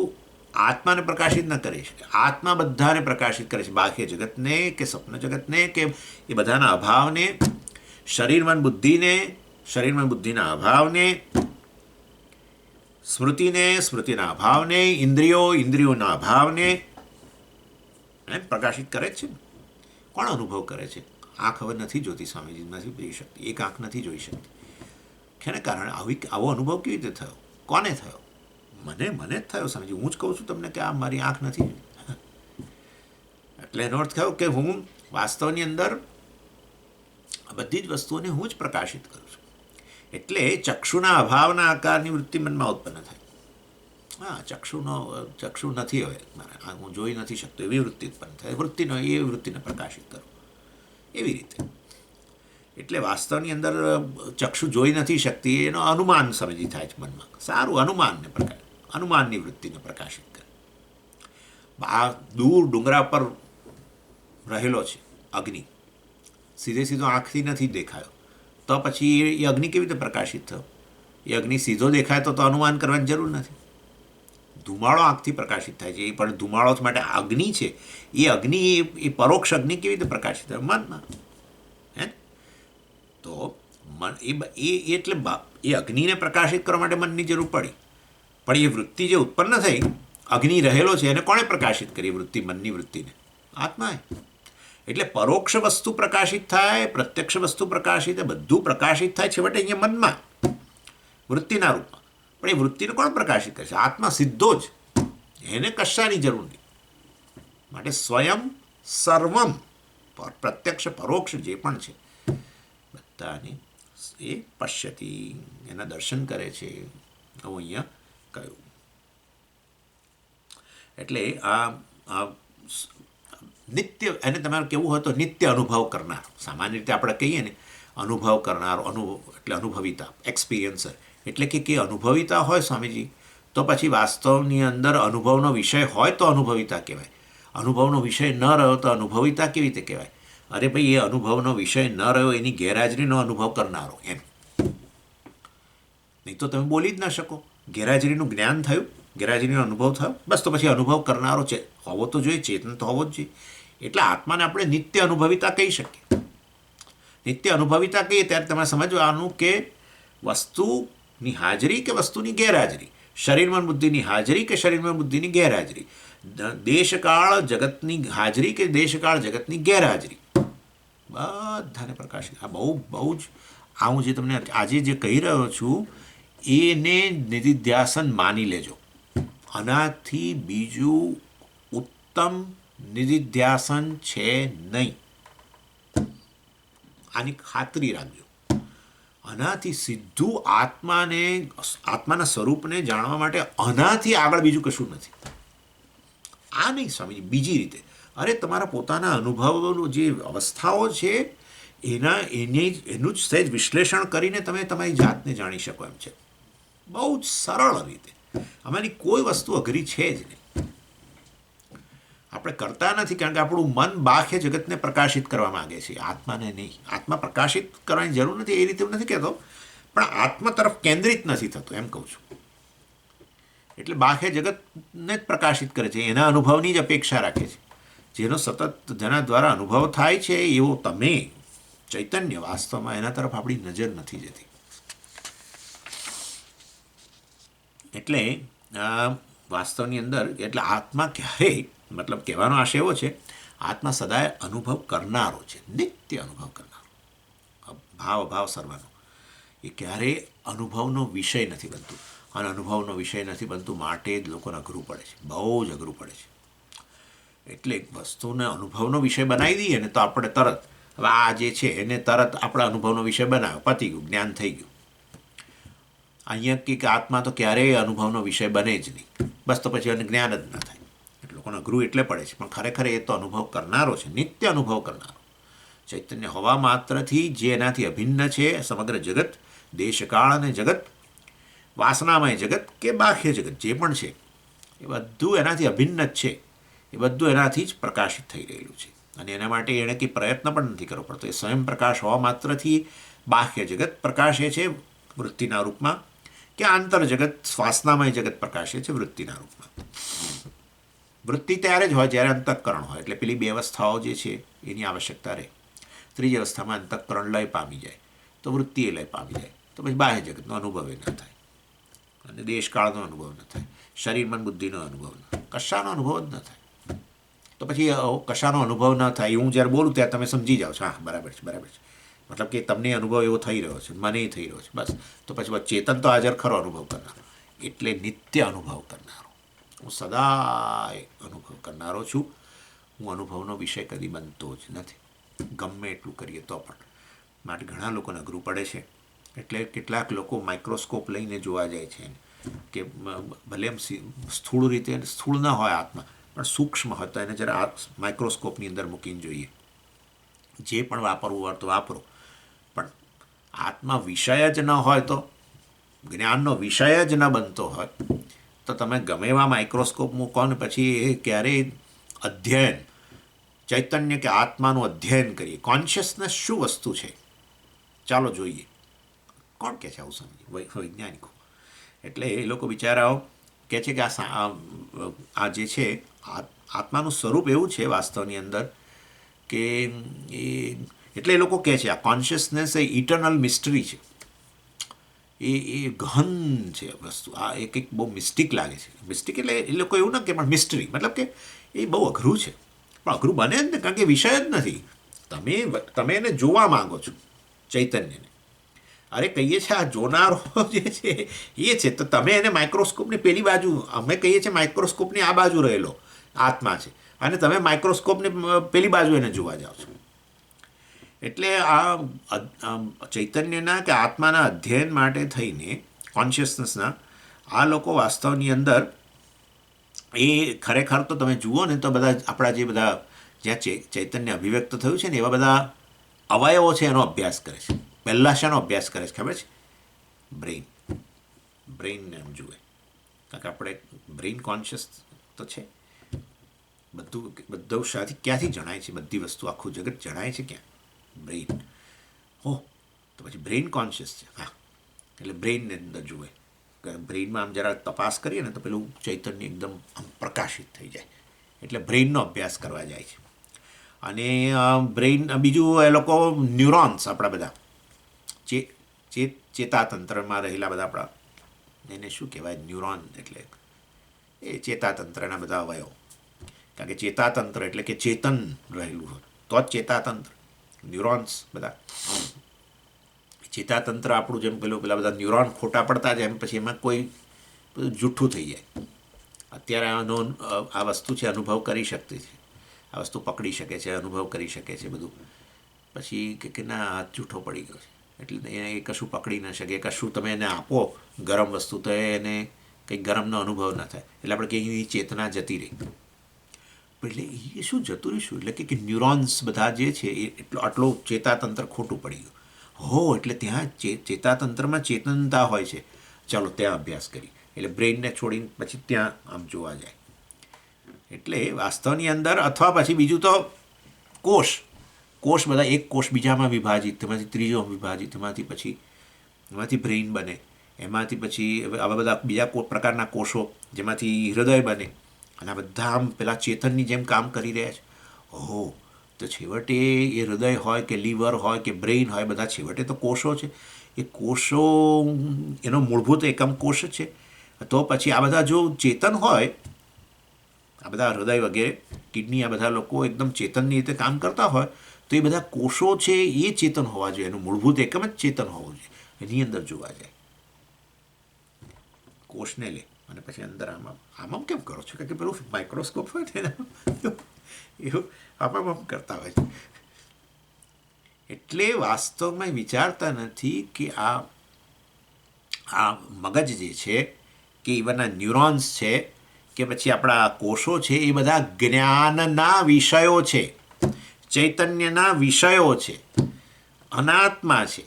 આત્માને પ્રકાશિત ન કરે છે. આત્મા બધાને પ્રકાશિત કરે છે, બાહ્ય જગતને કે સ્વપ્ન જગતને કે એ બધાના અભાવને, શરીર મન બુદ્ધિના અભાવને, સ્મૃતિના અભાવને, ઇન્દ્રિયોના અભાવને પ્રકાશિત કરે જ છે. કોણ અનુભવ કરે છે? આંખ હવે નથી જોતી, સ્વામીજી નથી જોઈ શકતી, એક આંખ નથી જોઈ શકતી. શેને કારણે? આવો અનુભવ કેવી રીતે થયો? કોને થયો? મને જ થયો સ્વામીજી. હું જ કહું છું તમને કે આ મારી આંખ નથી જોઈ. એટલે એનો અર્થ થયો કે હું વાસ્તવની અંદર બધી જ વસ્તુઓને હું જ પ્રકાશિત કરું છું. એટલે ચક્ષુના અભાવના આકારની વૃત્તિ મનમાં ઉત્પન્ન થાય. ચક્ષુ નથી હવે મારે, હું જોઈ નથી શકતો, એવી વૃત્તિ ઉત્પન્ન થાય. વૃત્તિને પ્રકાશિત કરો એવી રીતે. એટલે વાસ્તવની અંદર ચક્ષુ જોઈ નથી શકતી એનો અનુમાન સમજી થાય છે મનમાં. સારું, અનુમાનની વૃત્તિને પ્રકાશિત કરે. દૂર ડુંગરા પર રહેલો છે અગ્નિ, સીધે સીધો આંખથી નથી દેખાયો, તો પછી એ અગ્નિ કેવી રીતે પ્રકાશિત થયો? એ અગ્નિ સીધો દેખાય તો અનુમાન કરવાની જરૂર નથી. ધુમાડો આંખથી પ્રકાશિત થાય છે, એ પણ ધુમાડો માટે અગ્નિ છે. એ અગ્નિ એ પરોક્ષ અગ્નિ કેવી રીતે પ્રકાશિત થાય? મનમાં. હે તો મન એટલે એ અગ્નિને પ્રકાશિત કરવા માટે મનની જરૂર પડી. પણ એ વૃત્તિ જે ઉત્પન્ન થઈ, અગ્નિ રહેલો છે, એને કોણે પ્રકાશિત કરી? વૃત્તિ, મનની વૃત્તિને, આત્માએ. એટલે પરોક્ષ વસ્તુ પ્રકાશિત થાય, પ્રત્યક્ષ વસ્તુ પ્રકાશિત થાય, બધું પ્રકાશિત થાય છેવટે અહીંયા મનમાં, વૃત્તિના રૂપમાં. પણ એ વૃત્તિને કોણ પ્રકાશિત કરે છે? આત્મા સીધો જ. એને કશાની જરૂર નહીં. માટે સ્વયં સર્વમ, પ્રત્યક્ષ પરોક્ષ જે પણ છે બધાને એ પશ્યતી, એના દર્શન કરે છે. હું અહીંયા કહ્યું એટલે આ નિત્ય, એને તમારે કેવું હોય તો નિત્ય અનુભવ કરનાર. સામાન્ય રીતે આપણે કહીએ ને અનુભવ કરનાર, એટલે અનુભવિતા, એક્સપિરિયન્સર. એટલે કે અનુભવિતા હોય સ્વામીજી, તો પછી વાસ્તવની અંદર અનુભવનો વિષય હોય તો અનુભવિતા કહેવાય. અનુભવનો વિષય ન રહ્યો તો અનુભવિતા કેવી રીતે કહેવાય? અરે ભાઈ, એ અનુભવનો વિષય ન રહ્યો, એની ગેરહાજરીનો અનુભવ કરનારો એમ. નહીં તો તમે બોલી જ ના શકો. ગેરહાજરીનું જ્ઞાન થયું, ગેરહાજરીનો અનુભવ થયો, બસ તો પછી અનુભવ કરનારો છે હોવો તો જોઈએ, ચેતન તો હોવો જ જોઈએ. એટલે આત્માને આપણે નિત્ય અનુભવિતા કહી શકીએ. નિત્ય અનુભવિતા કહીએ ત્યારે તમારે સમજવાનું કે વસ્તુની હાજરી કે વસ્તુની ગેરહાજરી, શરીરમાં બુદ્ધિની હાજરી કે શરીરમાં બુદ્ધિની ગેરહાજરી, દેશકાળ જગતની હાજરી કે દેશકાળ જગતની ગેરહાજરી, બધાને પ્રકાશિત. આ બહુ બહુ જ, આ હું જે તમને આજે જે કહી રહ્યો છું એને નિધિધ્યાસન માની લેજો. આનાથી બીજું ઉત્તમ નિધિધ્યાસન છે નહીં, આની ખાતરી રાખજો. આનાથી સીધું આત્માના સ્વરૂપને જાણવા માટે આનાથી આગળ બીજું કશું નથી. આ નહીં સ્વામીજી, બીજી રીતે. અરે તમારા પોતાના અનુભવોનો જે અવસ્થાઓ છે એનું જ સહેજ વિશ્લેષણ કરીને તમે તમારી જાતને જાણી શકો એમ છે, બહુ જ સરળ રીતે. આમાંની કોઈ વસ્તુ અઘરી છે જ નહીં. આપણે કરતા નથી કારણ કે આપણું મન બાહ્ય જગતને પ્રકાશિત કરવા માંગે છે, આત્માને નહીં. આત્મા પ્રકાશિત કરવાની જરૂર નથી, એ રીતે હું નથી કહેતો, પણ આત્મા તરફ કેન્દ્રિત નથી થતું એમ કહું છું. એટલે બાહ્ય જગતને જ પ્રકાશિત કરે છે, એના અનુભવની જ અપેક્ષા રાખે છે. જેનો સતત જેના દ્વારા અનુભવ થાય છે એવો તમે ચૈતન્ય, વાસ્તવમાં એના તરફ આપણી નજર નથી જતી. એટલે વાસ્તવની અંદર એટલે આત્મા ક્યારેય, મતલબ કહેવાનો આશય એવો છે, આત્મા સદાય અનુભવ કરનારો છે, નિત્ય અનુભવ કરનારો, ભાવ સર્વનો. એ ક્યારેય અનુભવનો વિષય નથી બનતું. અને અનુભવનો વિષય નથી બનતું માટે જ લોકોને અઘરું પડે છે, બહુ જ અઘરું પડે છે. એટલે વસ્તુને અનુભવનો વિષય બનાવી દઈએ ને તો આપણે તરત, હવે આ જે છે એને તરત આપણે અનુભવનો વિષય બનાવ્યો, પતી ગયું, જ્ઞાન થઈ ગયું. અહીંયા કે આત્મા તો ક્યારેય અનુભવનો વિષય બને જ નહીં, બસ તો પછી એને જ્ઞાન જ ના થાય. એટલે લોકોને અઘરું એટલે પડે છે, પણ ખરેખર એ તો અનુભવ કરનારો છે, નિત્ય અનુભવ કરનારો. ચૈતન્ય હોવા માત્રથી જે એનાથી અભિન્ન છે સમગ્ર જગત, દેશકાળ અને જગત, વાસનામય જગત કે બાહ્ય જગત જે પણ છે, એ બધું એનાથી અભિન્ન જ છે. એ બધું એનાથી જ પ્રકાશિત થઈ રહેલું છે. અને એના માટે એણે કંઈ પ્રયત્ન પણ નથી કરવો પડતો. એ સ્વયં પ્રકાશ હોવા માત્રથી બાહ્ય જગત પ્રકાશે છે વૃત્તિના રૂપમાં, કે આંતર જગત વાસનામય જગત પ્રકાશે છે વૃત્તિના રૂપમાં. વૃત્તિ ત્યારે જ હોય જ્યારે અંતઃકરણ હોય, એટલે પેલી બે અવસ્થાઓ જે છે એની આવશ્યકતા રહે. ત્રીજી અવસ્થામાં અંતઃકરણ લય પામી જાય તો વૃત્તિ એ લય પામી જાય, તો પછી બાહ્ય જગતનો અનુભવ એ ન થાય, અને દેશકાળનો અનુભવ ન થાય, શરીર મન બુદ્ધિનો અનુભવ ન થાય, કશાનો અનુભવ જ ન થાય. તો પછી કશાનો અનુભવ ન થાય હું જ્યારે બોલું ત્યારે તમે સમજી જાઓ છો, હા બરાબર છે, બરાબર છે. મતલબ કે તમને અનુભવ એવો થઈ રહ્યો છે, મને થઈ રહ્યો છે, બસ. તો પછી ચેતન તો હાજર ખરો અનુભવ કરનારો, એટલે નિત્ય અનુભવ કરનારો. હું સદાય અનુભવ કરનારો છું. હું અનુભવનો વિષય કદી બનતો જ નથી, ગમે એટલું કરીએ તો પણ. માટે ઘણા લોકોને અઘરું પડે છે. એટલે કેટલાક લોકો માઇક્રોસ્કોપ લઈને જોવા જાય છે કે ભલે એમ સ્થૂળ રીતે સ્થૂળ ન હોય આત્મા, પણ સૂક્ષ્મ હોય તો એને જરા માઇક્રોસ્કોપની અંદર મૂકીને જોઈએ. જે પણ વાપરવું હોય તો વાપરો, પણ આત્મા વિષય જ ન હોય, તો જ્ઞાનનો વિષય જ ન બનતો હોય, તો તમે ગમે એવા માઇક્રોસ્કોપ મૂકો ને પછી એ ક્યારેય અધ્યયન ચૈતન્ય કે આત્માનું અધ્યયન કરીએ. કોન્શિયસનેસ શું વસ્તુ છે ચાલો જોઈએ. કોણ કહે છે આવું સમજીએ? વૈજ્ઞાનિકો. એટલે એ લોકો બિચારાઓ કહે છે કે આ જે છે આત્માનું સ્વરૂપ એવું છે વાસ્તવની અંદર કે એ એટલે એ લોકો કહે છે આ કોન્શિયસનેસ એ ઇટર્નલ મિસ્ટરી છે. એ ગહન છે વસ્તુ. આ એક બહુ મિસ્ટિક લાગે છે. મિસ્ટિક એટલે એ લોકો એવું ના કે પણ મિસ્ટરી મતલબ કે એ બહુ અઘરું છે. પણ અઘરું બને જ ને, કારણ કે વિષય જ નથી. તમે એને જોવા માંગો છો ચૈતન્યને. અરે કહીએ છીએ આ જોનારો જે છે એ છે, તો તમે એને માઇક્રોસ્કોપની પેલી બાજુ, અમે કહીએ છીએ માઇક્રોસ્કોપની આ બાજુ રહેલો આત્મા છે, અને તમે માઇક્રોસ્કોપની પેલી બાજુ એને જોવા જાઓ છો. એટલે આ ચૈતન્યના કે આત્માના અધ્યયન માટે થઈને કોન્શિયસનેસના આ લોકો વાસ્તવની અંદર એ ખરેખર તો તમે જુઓ ને તો બધા આપણા જે બધા જ્યાં ચૈતન્ય અભિવ્યક્ત થયું છે ને એવા બધા અવયવો છે એનો અભ્યાસ કરે છે. પહેલાં શાનો અભ્યાસ કરે છે ખબર છે? બ્રેઇનને એમ જુએ. કારણ કે આપણે બ્રેઇન કોન્શિયસ તો છે. બધું ક્યાંથી જણાય છે? બધી વસ્તુ આખું જગત જણાય છે ક્યાં? બ્રેઇન. તો પછી બ્રેઇન કોન્શિયસ છે. હા, એટલે બ્રેઇનને અંદર જુએ. બ્રેઇનમાં આમ જરા તપાસ કરીએ ને તો પેલું ચૈતન્ય એકદમ આમ પ્રકાશિત થઈ જાય. એટલે બ્રેઇનનો અભ્યાસ કરવા જાય છે. અને બ્રેઇન બીજું એ લોકો ન્યુરોન્સ આપણા બધા ચેતાતંત્રમાં રહેલા બધા આપણા એને શું કહેવાય? ન્યુરોન એટલે એ ચેતાતંત્રના બધા અવયવો. કારણ કે ચેતાતંત્ર એટલે કે ચેતન રહેલું હોય તો જ ચેતાતંત્ર. ન્યુરોન્સ બધા ચેતાતંત્ર આપણું જેમ પેલા બધા ન્યુરોન ખોટા પડતા જાય એમ પછી એમાં કોઈ બધું જૂઠું થઈ જાય. અત્યારે આ વસ્તુ છે અનુભવ કરી શકતી છે, આ વસ્તુ પકડી શકે છે, અનુભવ કરી શકે છે બધું. પછી કે ના હાથ જૂઠો પડી ગયો છે એટલે એ કશું પકડી ન શકે. કશું તમે એને આપો ગરમ વસ્તુ તો એને કંઈક ગરમનો અનુભવ ન થાય. એટલે આપણે કહીએ એની ચેતના જતી રહી. એટલે એ શું જતું રહીશું? એટલે કે ન્યુરોન્સ બધા જે છે એ આટલો ચેતાતંત્ર ખોટું પડી ગયું. એટલે ત્યાં ચેતાતંત્રમાં ચેતનતા હોય છે. ચાલો ત્યાં અભ્યાસ કરી. એટલે બ્રેઇનને છોડીને પછી ત્યાં આમ જોવા જાય. એટલે વાસ્તવની અંદર અથવા પછી બીજું તો કોષ બધા એક કોષ બીજામાં વિભાજિત, તેમાંથી ત્રીજો વિભાજિત, એમાંથી બ્રેઇન બને, એમાંથી પછી આવા બધા બીજા પ્રકારના કોષો જેમાંથી હૃદય બને. અને આ બધા આમ પેલા ચેતનની જેમ કામ કરી રહ્યા છે. તો છેવટે એ હૃદય હોય કે લીવર હોય કે બ્રેઇન હોય, બધા છેવટે તો કોષો છે. એ કોષો એનો મૂળભૂત એકમ કોષ છે. તો પછી આ બધા જો ચેતન હોય, આ બધા હૃદય વગેરે કિડની આ બધા લોકો એકદમ ચેતનની રીતે કામ કરતા હોય, તો એ બધા કોષો છે એ ચેતન હોવા જોઈએ. એનું મૂળભૂત એકમ જ ચેતન હોવું જોઈએ. એની અંદર જોવા જાય. કોષને લે અને પછી અંદર આમ કેમ કરો છો? કારણ કે પેલું માઇક્રોસ્કોપ હોય ને એવું આમ કરતા હોય છે. એટલે વાસ્તવમાં વિચારતા નથી કે આ મગજ જે છે કે ઇવન આ ન્યુરોન્સ છે કે પછી આપણા કોષો છે એ બધા જ્ઞાનના વિષયો છે, ચૈતન્યના વિષયો છે, અનાત્મા છે.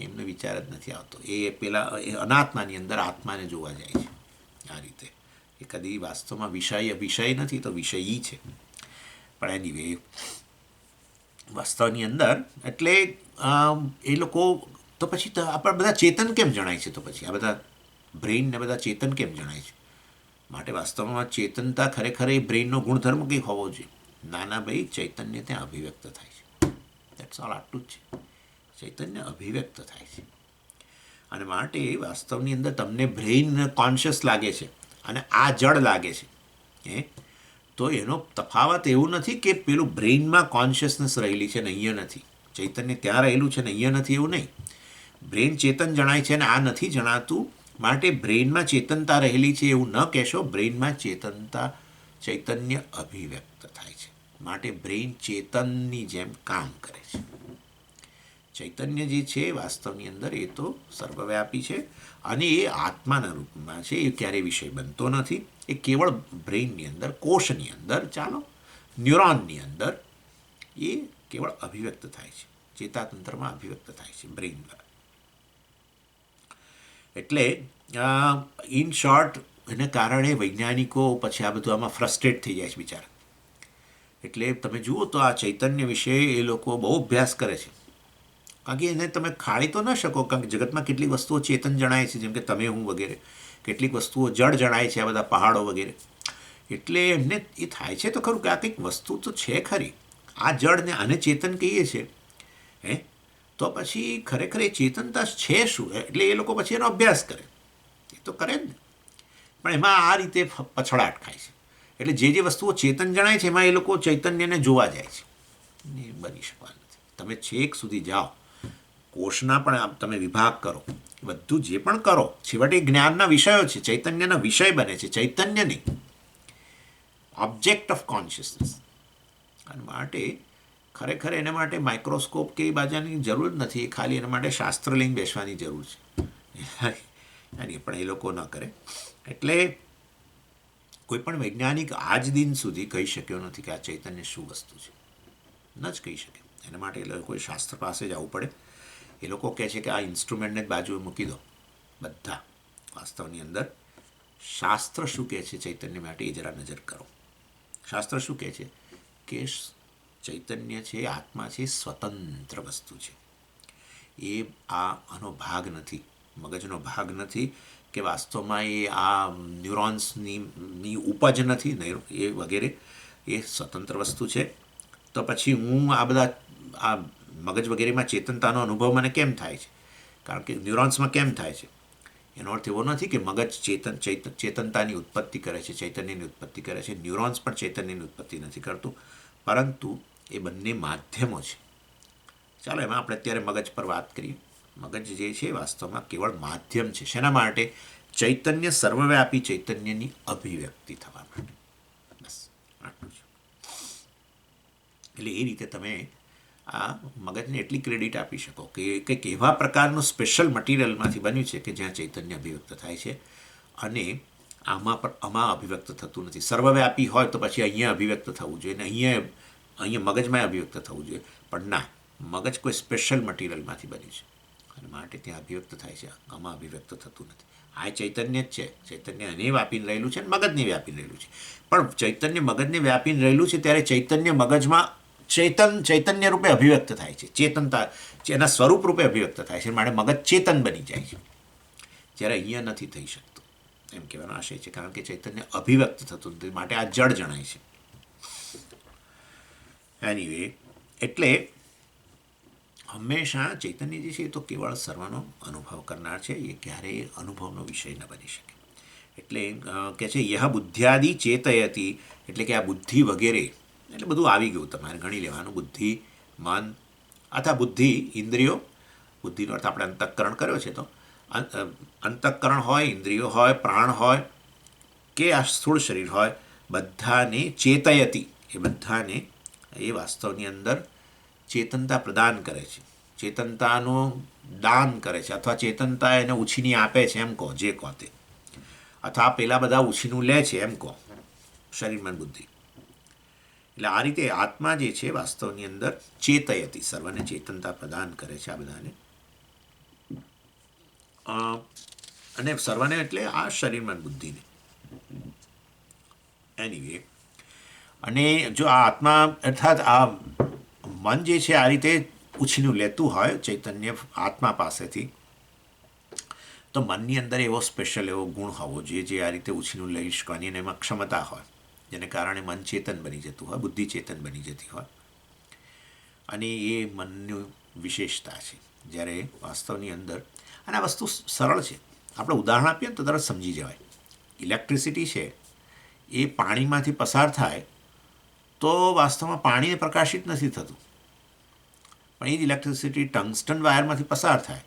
એમને વિચાર જ નથી આવતો. એ પેલા અનાત્માની અંદર આત્માને જોવા જાય છે આ રીતે. એ કદી વાસ્તવમાં વિષય નથી તો વિષયી છે. પણ એનીવે વાસ્તવની અંદર એટલે એ લોકો તો પછી આપણા બધા ચેતન કેમ જણાય છે? તો પછી આ બધા બ્રેઇનને બધા ચેતન કેમ જણાય છે? માટે વાસ્તવમાં ચેતનતા ખરેખર એ બ્રેઇનનો ગુણધર્મ કંઈક હોવો જોઈએ. નાના ભાઈ, ચૈતન્ય ત્યાં અભિવ્યક્ત થાય છે. That's all. આટલું જ છે. ચૈતન્ય અભિવ્યક્ત થાય છે. અને માટે વાસ્તવની અંદર તમને બ્રેઇન કોન્શિયસ લાગે છે અને આ જડ લાગે છે, તો એનો તફાવત એવું નથી કે પેલું બ્રેઇનમાં કોન્શિયસનેસ રહેલી છે ને અહીંયા નથી. ચૈતન્ય ત્યાં રહેલું છે ને અહીંયા નથી, એવું નહીં. બ્રેઇન ચેતન જણાય છે ને આ નથી જણાતું. માટે બ્રેઇનમાં ચેતનતા રહેલી છે એવું ન કહેશો. બ્રેઇનમાં ચૈતન્ય અભિવ્યક્ત થાય છે. માટે બ્રેઇન ચેતનની જેમ કામ કરે છે. ચૈતન્ય જે છે વાસ્તવની અંદર એ તો સર્વવ્યાપી છે અને એ આત્માના રૂપમાં છે. એ ક્યારેય વિષય બનતો નથી. એ કેવળ બ્રેઇનની અંદર, કોષની અંદર, ચાલો ન્યુરોનની અંદર એ કેવળ અભિવ્યક્ત થાય છે. ચેતાતંત્રમાં અભિવ્યક્ત થાય છે બ્રેઇન દ્વારા. એટલે ઇન શોર્ટ એને કારણે વૈજ્ઞાનિકો પછી આ બધું આમાં ફ્રસ્ટ્રેટ થઈ જાય છે બિચારા. એટલે તમે જુઓ તો આ ચૈતન્ય વિશે એ લોકો બહુ અભ્યાસ કરે છે, કારણ કે એને તમે ખાળી તો ન શકો, કારણ કે જગતમાં કેટલીક વસ્તુઓ ચેતન જણાય છે, જેમ કે તમે હું વગેરે, કેટલીક વસ્તુઓ જળ જણાય છે, આ બધા પહાડો વગેરે. એટલે એમને એ થાય છે તો ખરું કે આ કંઈક વસ્તુ તો છે ખરી, આ જળને આને ચેતન કહીએ છીએ, હે, તો પછી ખરેખર એ ચેતનતા છે શું? એટલે એ લોકો પછી એનો અભ્યાસ કરે, એ તો કરે જ ને. પણ એમાં આ રીતે પછડાટ ખાય છે. એટલે જે વસ્તુઓ ચેતન જણાય છે એમાં એ લોકો ચૈતન્યને જોવા જાય છે. એ બની શકવાનું નથી. તમે છેક સુધી જાઓ, કોષના પણ તમે વિભાગ કરો, બધું જે પણ કરો, છેવટે જ્ઞાનના વિષયો છે, ચૈતન્યના વિષય બને છે, ચૈતન્ય નહીં, ઓબ્જેક્ટ ઓફ કોન્શિયસનેસ. અને માટે ખરેખર એના માટે માઇક્રોસ્કોપ કે એ બાજાની જરૂર જ નથી, ખાલી એના માટે શાસ્ત્ર લઈને બેસવાની જરૂર છે. અને પણ એ લોકો ન કરે. એટલે કોઈ પણ વૈજ્ઞાનિક આજ દિન સુધી કહી શક્યો નથી કે આ ચૈતન્ય શું વસ્તુ છે, ન જ કહી શકે. એના માટે એ લોકોએ શાસ્ત્ર પાસે જવું પડે. એ લોકો કહે છે કે આ ઇન્સ્ટ્રુમેન્ટને જ બાજુએ મૂકી દો બધા. વાસ્તવની અંદર શાસ્ત્ર શું કહે છે ચૈતન્ય માટે એ જરા નજર કરો. શાસ્ત્ર શું કહે છે કે ચૈતન્ય છે, આત્મા છે, સ્વતંત્ર વસ્તુ છે. એ આનો ભાગ નથી, મગજનો ભાગ નથી, કે વાસ્તવમાં એ આ ન્યુરોન્સની ઉપજ નથી એ વગેરે. એ સ્વતંત્ર વસ્તુ છે. તો પછી હું આ બધા આ મગજ વગેરેમાં ચેતનતાનો અનુભવ મને કેમ થાય છે? કારણ કે ન્યુરોન્સમાં કેમ થાય છે? એનો અર્થ એવો નથી કે મગજ ચેતનતાની ઉત્પત્તિ કરે છે, ચૈતન્યની ઉત્પત્તિ કરે છે. ન્યુરોન્સ પણ ચૈતન્યની ઉત્પત્તિ નથી કરતું, પરંતુ એ બંને માધ્યમો છે. ચાલો એમાં આપણે અત્યારે મગજ પર વાત કરીએ. મગજ જે છે વાસ્તવમાં કેવળ માધ્યમ છે. શેના માટે? ચૈતન્ય, સર્વવ્યાપી ચૈતન્યની અભિવ્યક્તિ થવા માટે. બસ આટલું છે. એટલે એ રીતે તમે આ મગજને એટલી ક્રેડિટ આપી શકો કે કંઈક એવા પ્રકારનું સ્પેશિયલ મટીરિયલમાંથી બન્યું છે કે જ્યાં ચૈતન્ય અભિવ્યક્ત થાય છે, અને આમાં અભિવ્યક્ત થતું નથી. સર્વવ્યાપી હોય તો પછી અહીંયા અભિવ્યક્ત થવું જોઈએ, ને અહીંયા મગજમાં અભિવ્યક્ત થવું જોઈએ. પણ ના, મગજ કોઈ સ્પેશિયલ મટીરિયલમાંથી બન્યું છે, અને માટે ત્યાં અભિવ્યક્ત થાય છે, આમાં અભિવ્યક્ત થતું નથી. આ ચૈતન્ય જ છે. ચૈતન્ય એને વ્યાપીને રહેલું છે અને મગજને વ્યાપીને રહેલું છે. પણ ચૈતન્ય મગજને વ્યાપીને રહેલું છે ત્યારે ચૈતન્ય મગજમાં ચૈતન્ય રૂપે અભિવ્યક્ત થાય છે. ચેતનતા એના સ્વરૂપ રૂપે અભિવ્યક્ત થાય છે, માટે મગજ ચેતન બની જાય છે, જ્યારે અહીંયા નથી થઈ શકતું, એમ કહેવાનો આશય છે. કારણ કે ચૈતન્ય અભિવ્યક્ત થતું નથી, માટે આ જડ જણાય છે. એનીવે, એટલે હંમેશા ચૈતન્ય જે છે એ તો કેવળ સર્વનો અનુભવ કરનાર છે, એ ક્યારેય અનુભવનો વિષય ન બની શકે. એટલે કે છે યહ બુદ્ધ્યાદિ ચેતયતી, એટલે કે આ બુદ્ધિ વગેરે, એટલે બધું આવી ગયું, તમારે ગણી લેવાનું. બુદ્ધિ, મન અથવા બુદ્ધિ, ઇન્દ્રિયો, બુદ્ધિનો અર્થ આપણે અંતઃકરણ કર્યો છે, તો અંતઃકરણ હોય, ઇન્દ્રિયો હોય, પ્રાણ હોય, કે આ સ્થૂળ શરીર હોય, બધાને ચેતયતી, એ બધાને એ વાસ્તવની અંદર ચેતનતા પ્રદાન કરે છે, ચેતનતાનું દાન કરે છે, અથવા ચેતનતા એને ઉછીની આપે છે, એમ કહો, જે કહો તે. અથવા પેલા બધા ઉછીનું લે છે, એમ કહો, શરીર, મન, બુદ્ધિ. એટલે આ રીતે આત્મા જે છે વાસ્તવની અંદર ચેતયતી, સર્વને ચેતનતા પ્રદાન કરે છે, આ બધાને. અને સર્વને એટલે આ શરીર, મન, બુદ્ધિને. એનીવે, અને જો આ આત્મા અર્થાત આ મન જે છે આ રીતે ઉછીનું લેતું હોય ચૈતન્ય આત્મા પાસેથી, તો મનની અંદર એવો સ્પેશિયલ એવો ગુણ હોવો જોઈએ જે આ રીતે ઉછીનું લઈ શકવાની, અને એમાં ક્ષમતા હોય, જેને કારણે મન ચેતન બની જતું હોય, બુદ્ધિ ચેતન બની જતી હોય. અને એ મનની વિશેષતા છે. જ્યારે વાસ્તવની અંદર, અને આ વસ્તુ સરળ છે, આપણે ઉદાહરણ આપીએ ને તો તરત સમજી જવાય. ઇલેક્ટ્રિસિટી છે એ પાણીમાંથી પસાર થાય તો વાસ્તવમાં પાણીને પ્રકાશિત નથી થતું, પણ એ જ ઇલેક્ટ્રિસિટી ટંગસ્ટન વાયરમાંથી પસાર થાય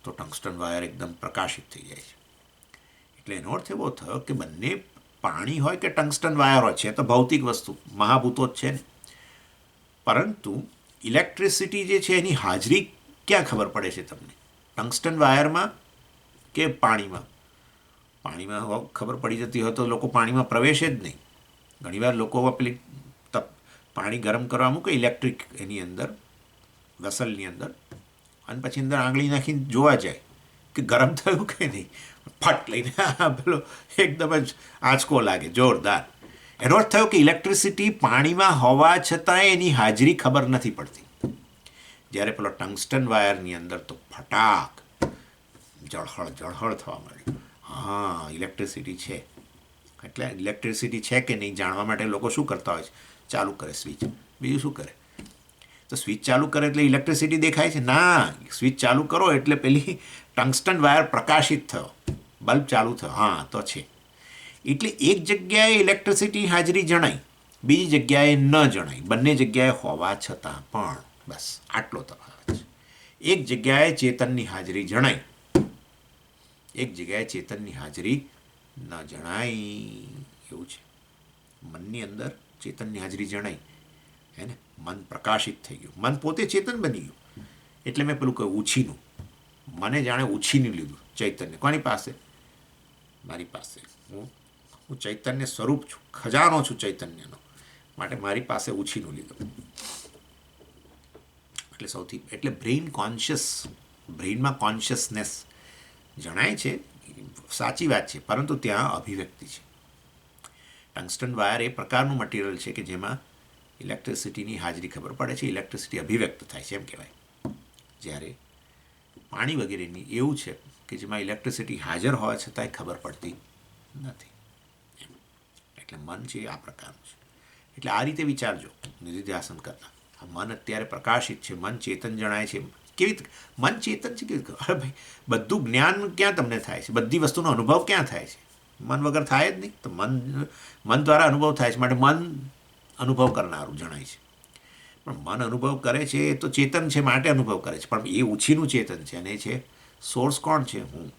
તો ટંગસ્ટન વાયર એકદમ પ્રકાશિત થઈ જાય છે. એટલે એનો અર્થ એવો થયો કે બંને પાણી હોય કે ટંગસ્ટન વાયર હોય છે, તો ભૌતિક વસ્તુ, મહાભૂતો જ છે ને. પરંતુ ઇલેક્ટ્રિસિટી જે છે એની હાજરી ક્યાં ખબર પડે છે તમને? ટંગસ્ટન વાયરમાં કે પાણીમાં? પાણીમાં ખબર પડી જતી હોય તો લોકો પાણીમાં પ્રવેશે જ નહીં. ઘણીવાર લોકો પેલી પાણી ગરમ કરવા મૂકે ઇલેક્ટ્રિક એની અંદર, વેસલની અંદર, અને પછી અંદર આંગળી નાખીને જોવા જાય કે ગરમ થયું કે નહીં. ફટ લઈને પેલો એકદમ જ આંચકો લાગે જોરદાર. એનો અર્થ થયો કે ઇલેક્ટ્રિસિટી પાણીમાં હોવા છતાંય એની હાજરી ખબર નથી પડતી. જ્યારે પેલો ટંગસ્ટન વાયરની અંદર તો ફટાક જળહળ જળહળ થવા માંડી. હા, ઇલેક્ટ્રિસિટી છે. એટલે ઇલેક્ટ્રિસિટી છે કે નહીં જાણવા માટે લોકો શું કરતા હોય છે? ચાલુ કરે સ્વિચ. બીજું શું કરે? તો સ્વિચ ચાલુ કરે એટલે ઇલેક્ટ્રિસિટી દેખાય છે? ના, સ્વિચ ચાલુ કરો એટલે પેલી ટંગસ્ટન વાયર પ્રકાશિત થયો, બલ્બ ચાલુ થયો. હા, તો છે. એટલે એક જગ્યાએ ઇલેક્ટ્રિસિટી હાજરી જણાય, બીજી જગ્યાએ ન જણાય. બંને જગ્યાએ હોવા છતાં પણ બસ આટલો તફાવત છે. એક જગ્યાએ ચેતનની હાજરી જણાય, એક જગ્યાએ ચેતનની હાજરી ન જણાય. એવું છે. મનની અંદર ચેતનની હાજરી જણાય, હે ને? મન પ્રકાશિત થઈ ગયું, મન પોતે ચેતન બની ગયું. એટલે મેં પેલું કહ્યું ઉછીનું, મને જાણે ઉછીની લીધું ચૈતન્ય. કોની પાસે? મારી પાસે. હું ચૈતન્ય સ્વરૂપ છું, ખજાનો છું ચૈતન્યનો, માટે મારી પાસે ઉછીનું લીધું. એટલે બ્રેઇન કોન્શિયસ, બ્રેઇનમાં કોન્શિયસનેસ જણાય છે, સાચી વાત છે, પરંતુ ત્યાં અભિવ્યક્તિ છે. ટંગસ્ટન વાયર એ પ્રકારનું મટીરિયલ છે કે જેમાં ઇલેક્ટ્રિસિટીની હાજરી ખબર પડે છે, ઇલેક્ટ્રિસિટી અભિવ્યક્ત થાય છે એમ કહેવાય. જ્યારે પાણી વગેરેની એવું છે કે જેમાં ઇલેક્ટ્રિસિટી હાજર હોવા છતાંય ખબર પડતી નથી. એટલે મન છે આ પ્રકારનું છે. એટલે આ રીતે વિચારજો નિધિધ્યાસન કરતા. આ મન અત્યારે પ્રકાશિત છે, મન ચેતન જણાય છે. કેવી રીતે મન ચેતન છે? કેવી રીતે? અરે ભાઈ, બધું જ્ઞાન ક્યાં તમને થાય છે? બધી વસ્તુનો અનુભવ ક્યાં થાય છે? મન વગર થાય જ નહીં. તો મન દ્વારા અનુભવ થાય છે, માટે મન અનુભવ કરનારું જણાય છે. પણ મન અનુભવ કરે છે એ તો ચેતન છે માટે અનુભવ કરે છે, પણ એ ઉછીનું ચેતન છે અને એ છે સોર્સ. કોણ છે? હું.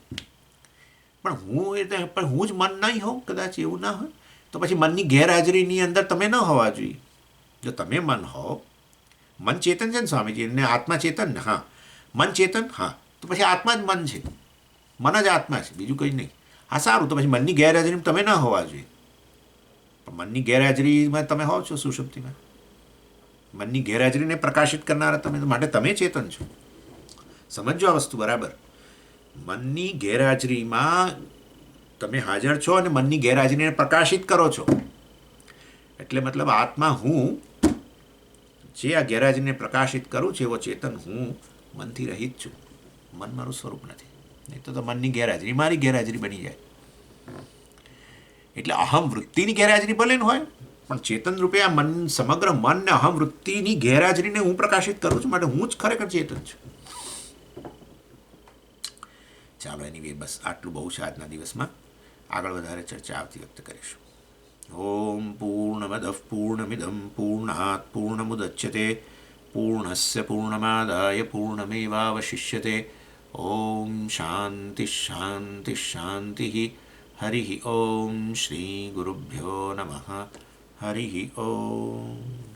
પણ હું જ મન નહીં હોઉં, કદાચ એવું ના હોય તો પછી મનની ગેરહાજરીની અંદર તમે ન હોવા જોઈએ. જો તમે મન હો, મન ચેતન છે ને સ્વામીજી, ને આત્મા ચેતન ને? હા, મન ચેતન. હા, તો પછી આત્મા જ મન છે, મન જ આત્મા છે, બીજું કંઈ નહીં. હા, સારું, તો પછી મનની ગેરહાજરીમાં તમે ન હોવા જોઈએ. પણ મનની ગેરહાજરીમાં તમે હોવ છો સુષુપ્તિમાં. મનની ગેરહાજરીને પ્રકાશિત કરનારા તમે, માટે તમે ચેતન છો. સમજો આ વસ્તુ બરાબર. મનની ગેરહાજરીમાં તમે હાજર છો અને મનની ગેરહાજરીને પ્રકાશિત કરો છો. એટલે મતલબ આત્મા હું જે આ ગેરહાજરીને પ્રકાશિત કરું છું એવો ચેતન હું મનથી રહિત છું. મન મારું સ્વરૂપ નથી. નહીં તો મનની ગેરહાજરી મારી ગેરહાજરી બની જાય. એટલે અહમ વૃત્તિની ગેરહાજરી ભલે ન હોય, પણ ચેતન રૂપે આ મન, સમગ્ર મન ને અહમ વૃત્તિની ગેરહાજરીને હું પ્રકાશિત કરું છું, માટે હું જ ખરેખર ચેતન છું. ચાલો, એની વે બસ આટલું બહુ છે આજના દિવસમાં. આગળ વધારે ચર્ચા આવતી વખતે કરીશું. ઓમ પૂર્ણમદ પૂર્ણમિદમ પૂર્ણાત પૂર્ણમુદચ્યતે પૂર્ણસ્ય પૂર્ણમાદાય પૂર્ણમેવાવશિષ્યતે. ઓમ શાંતિ શાંતિ શાંતિ. હરિ ઓમ. શ્રી ગુરુભ્યો નમઃ. હરિ ઓમ.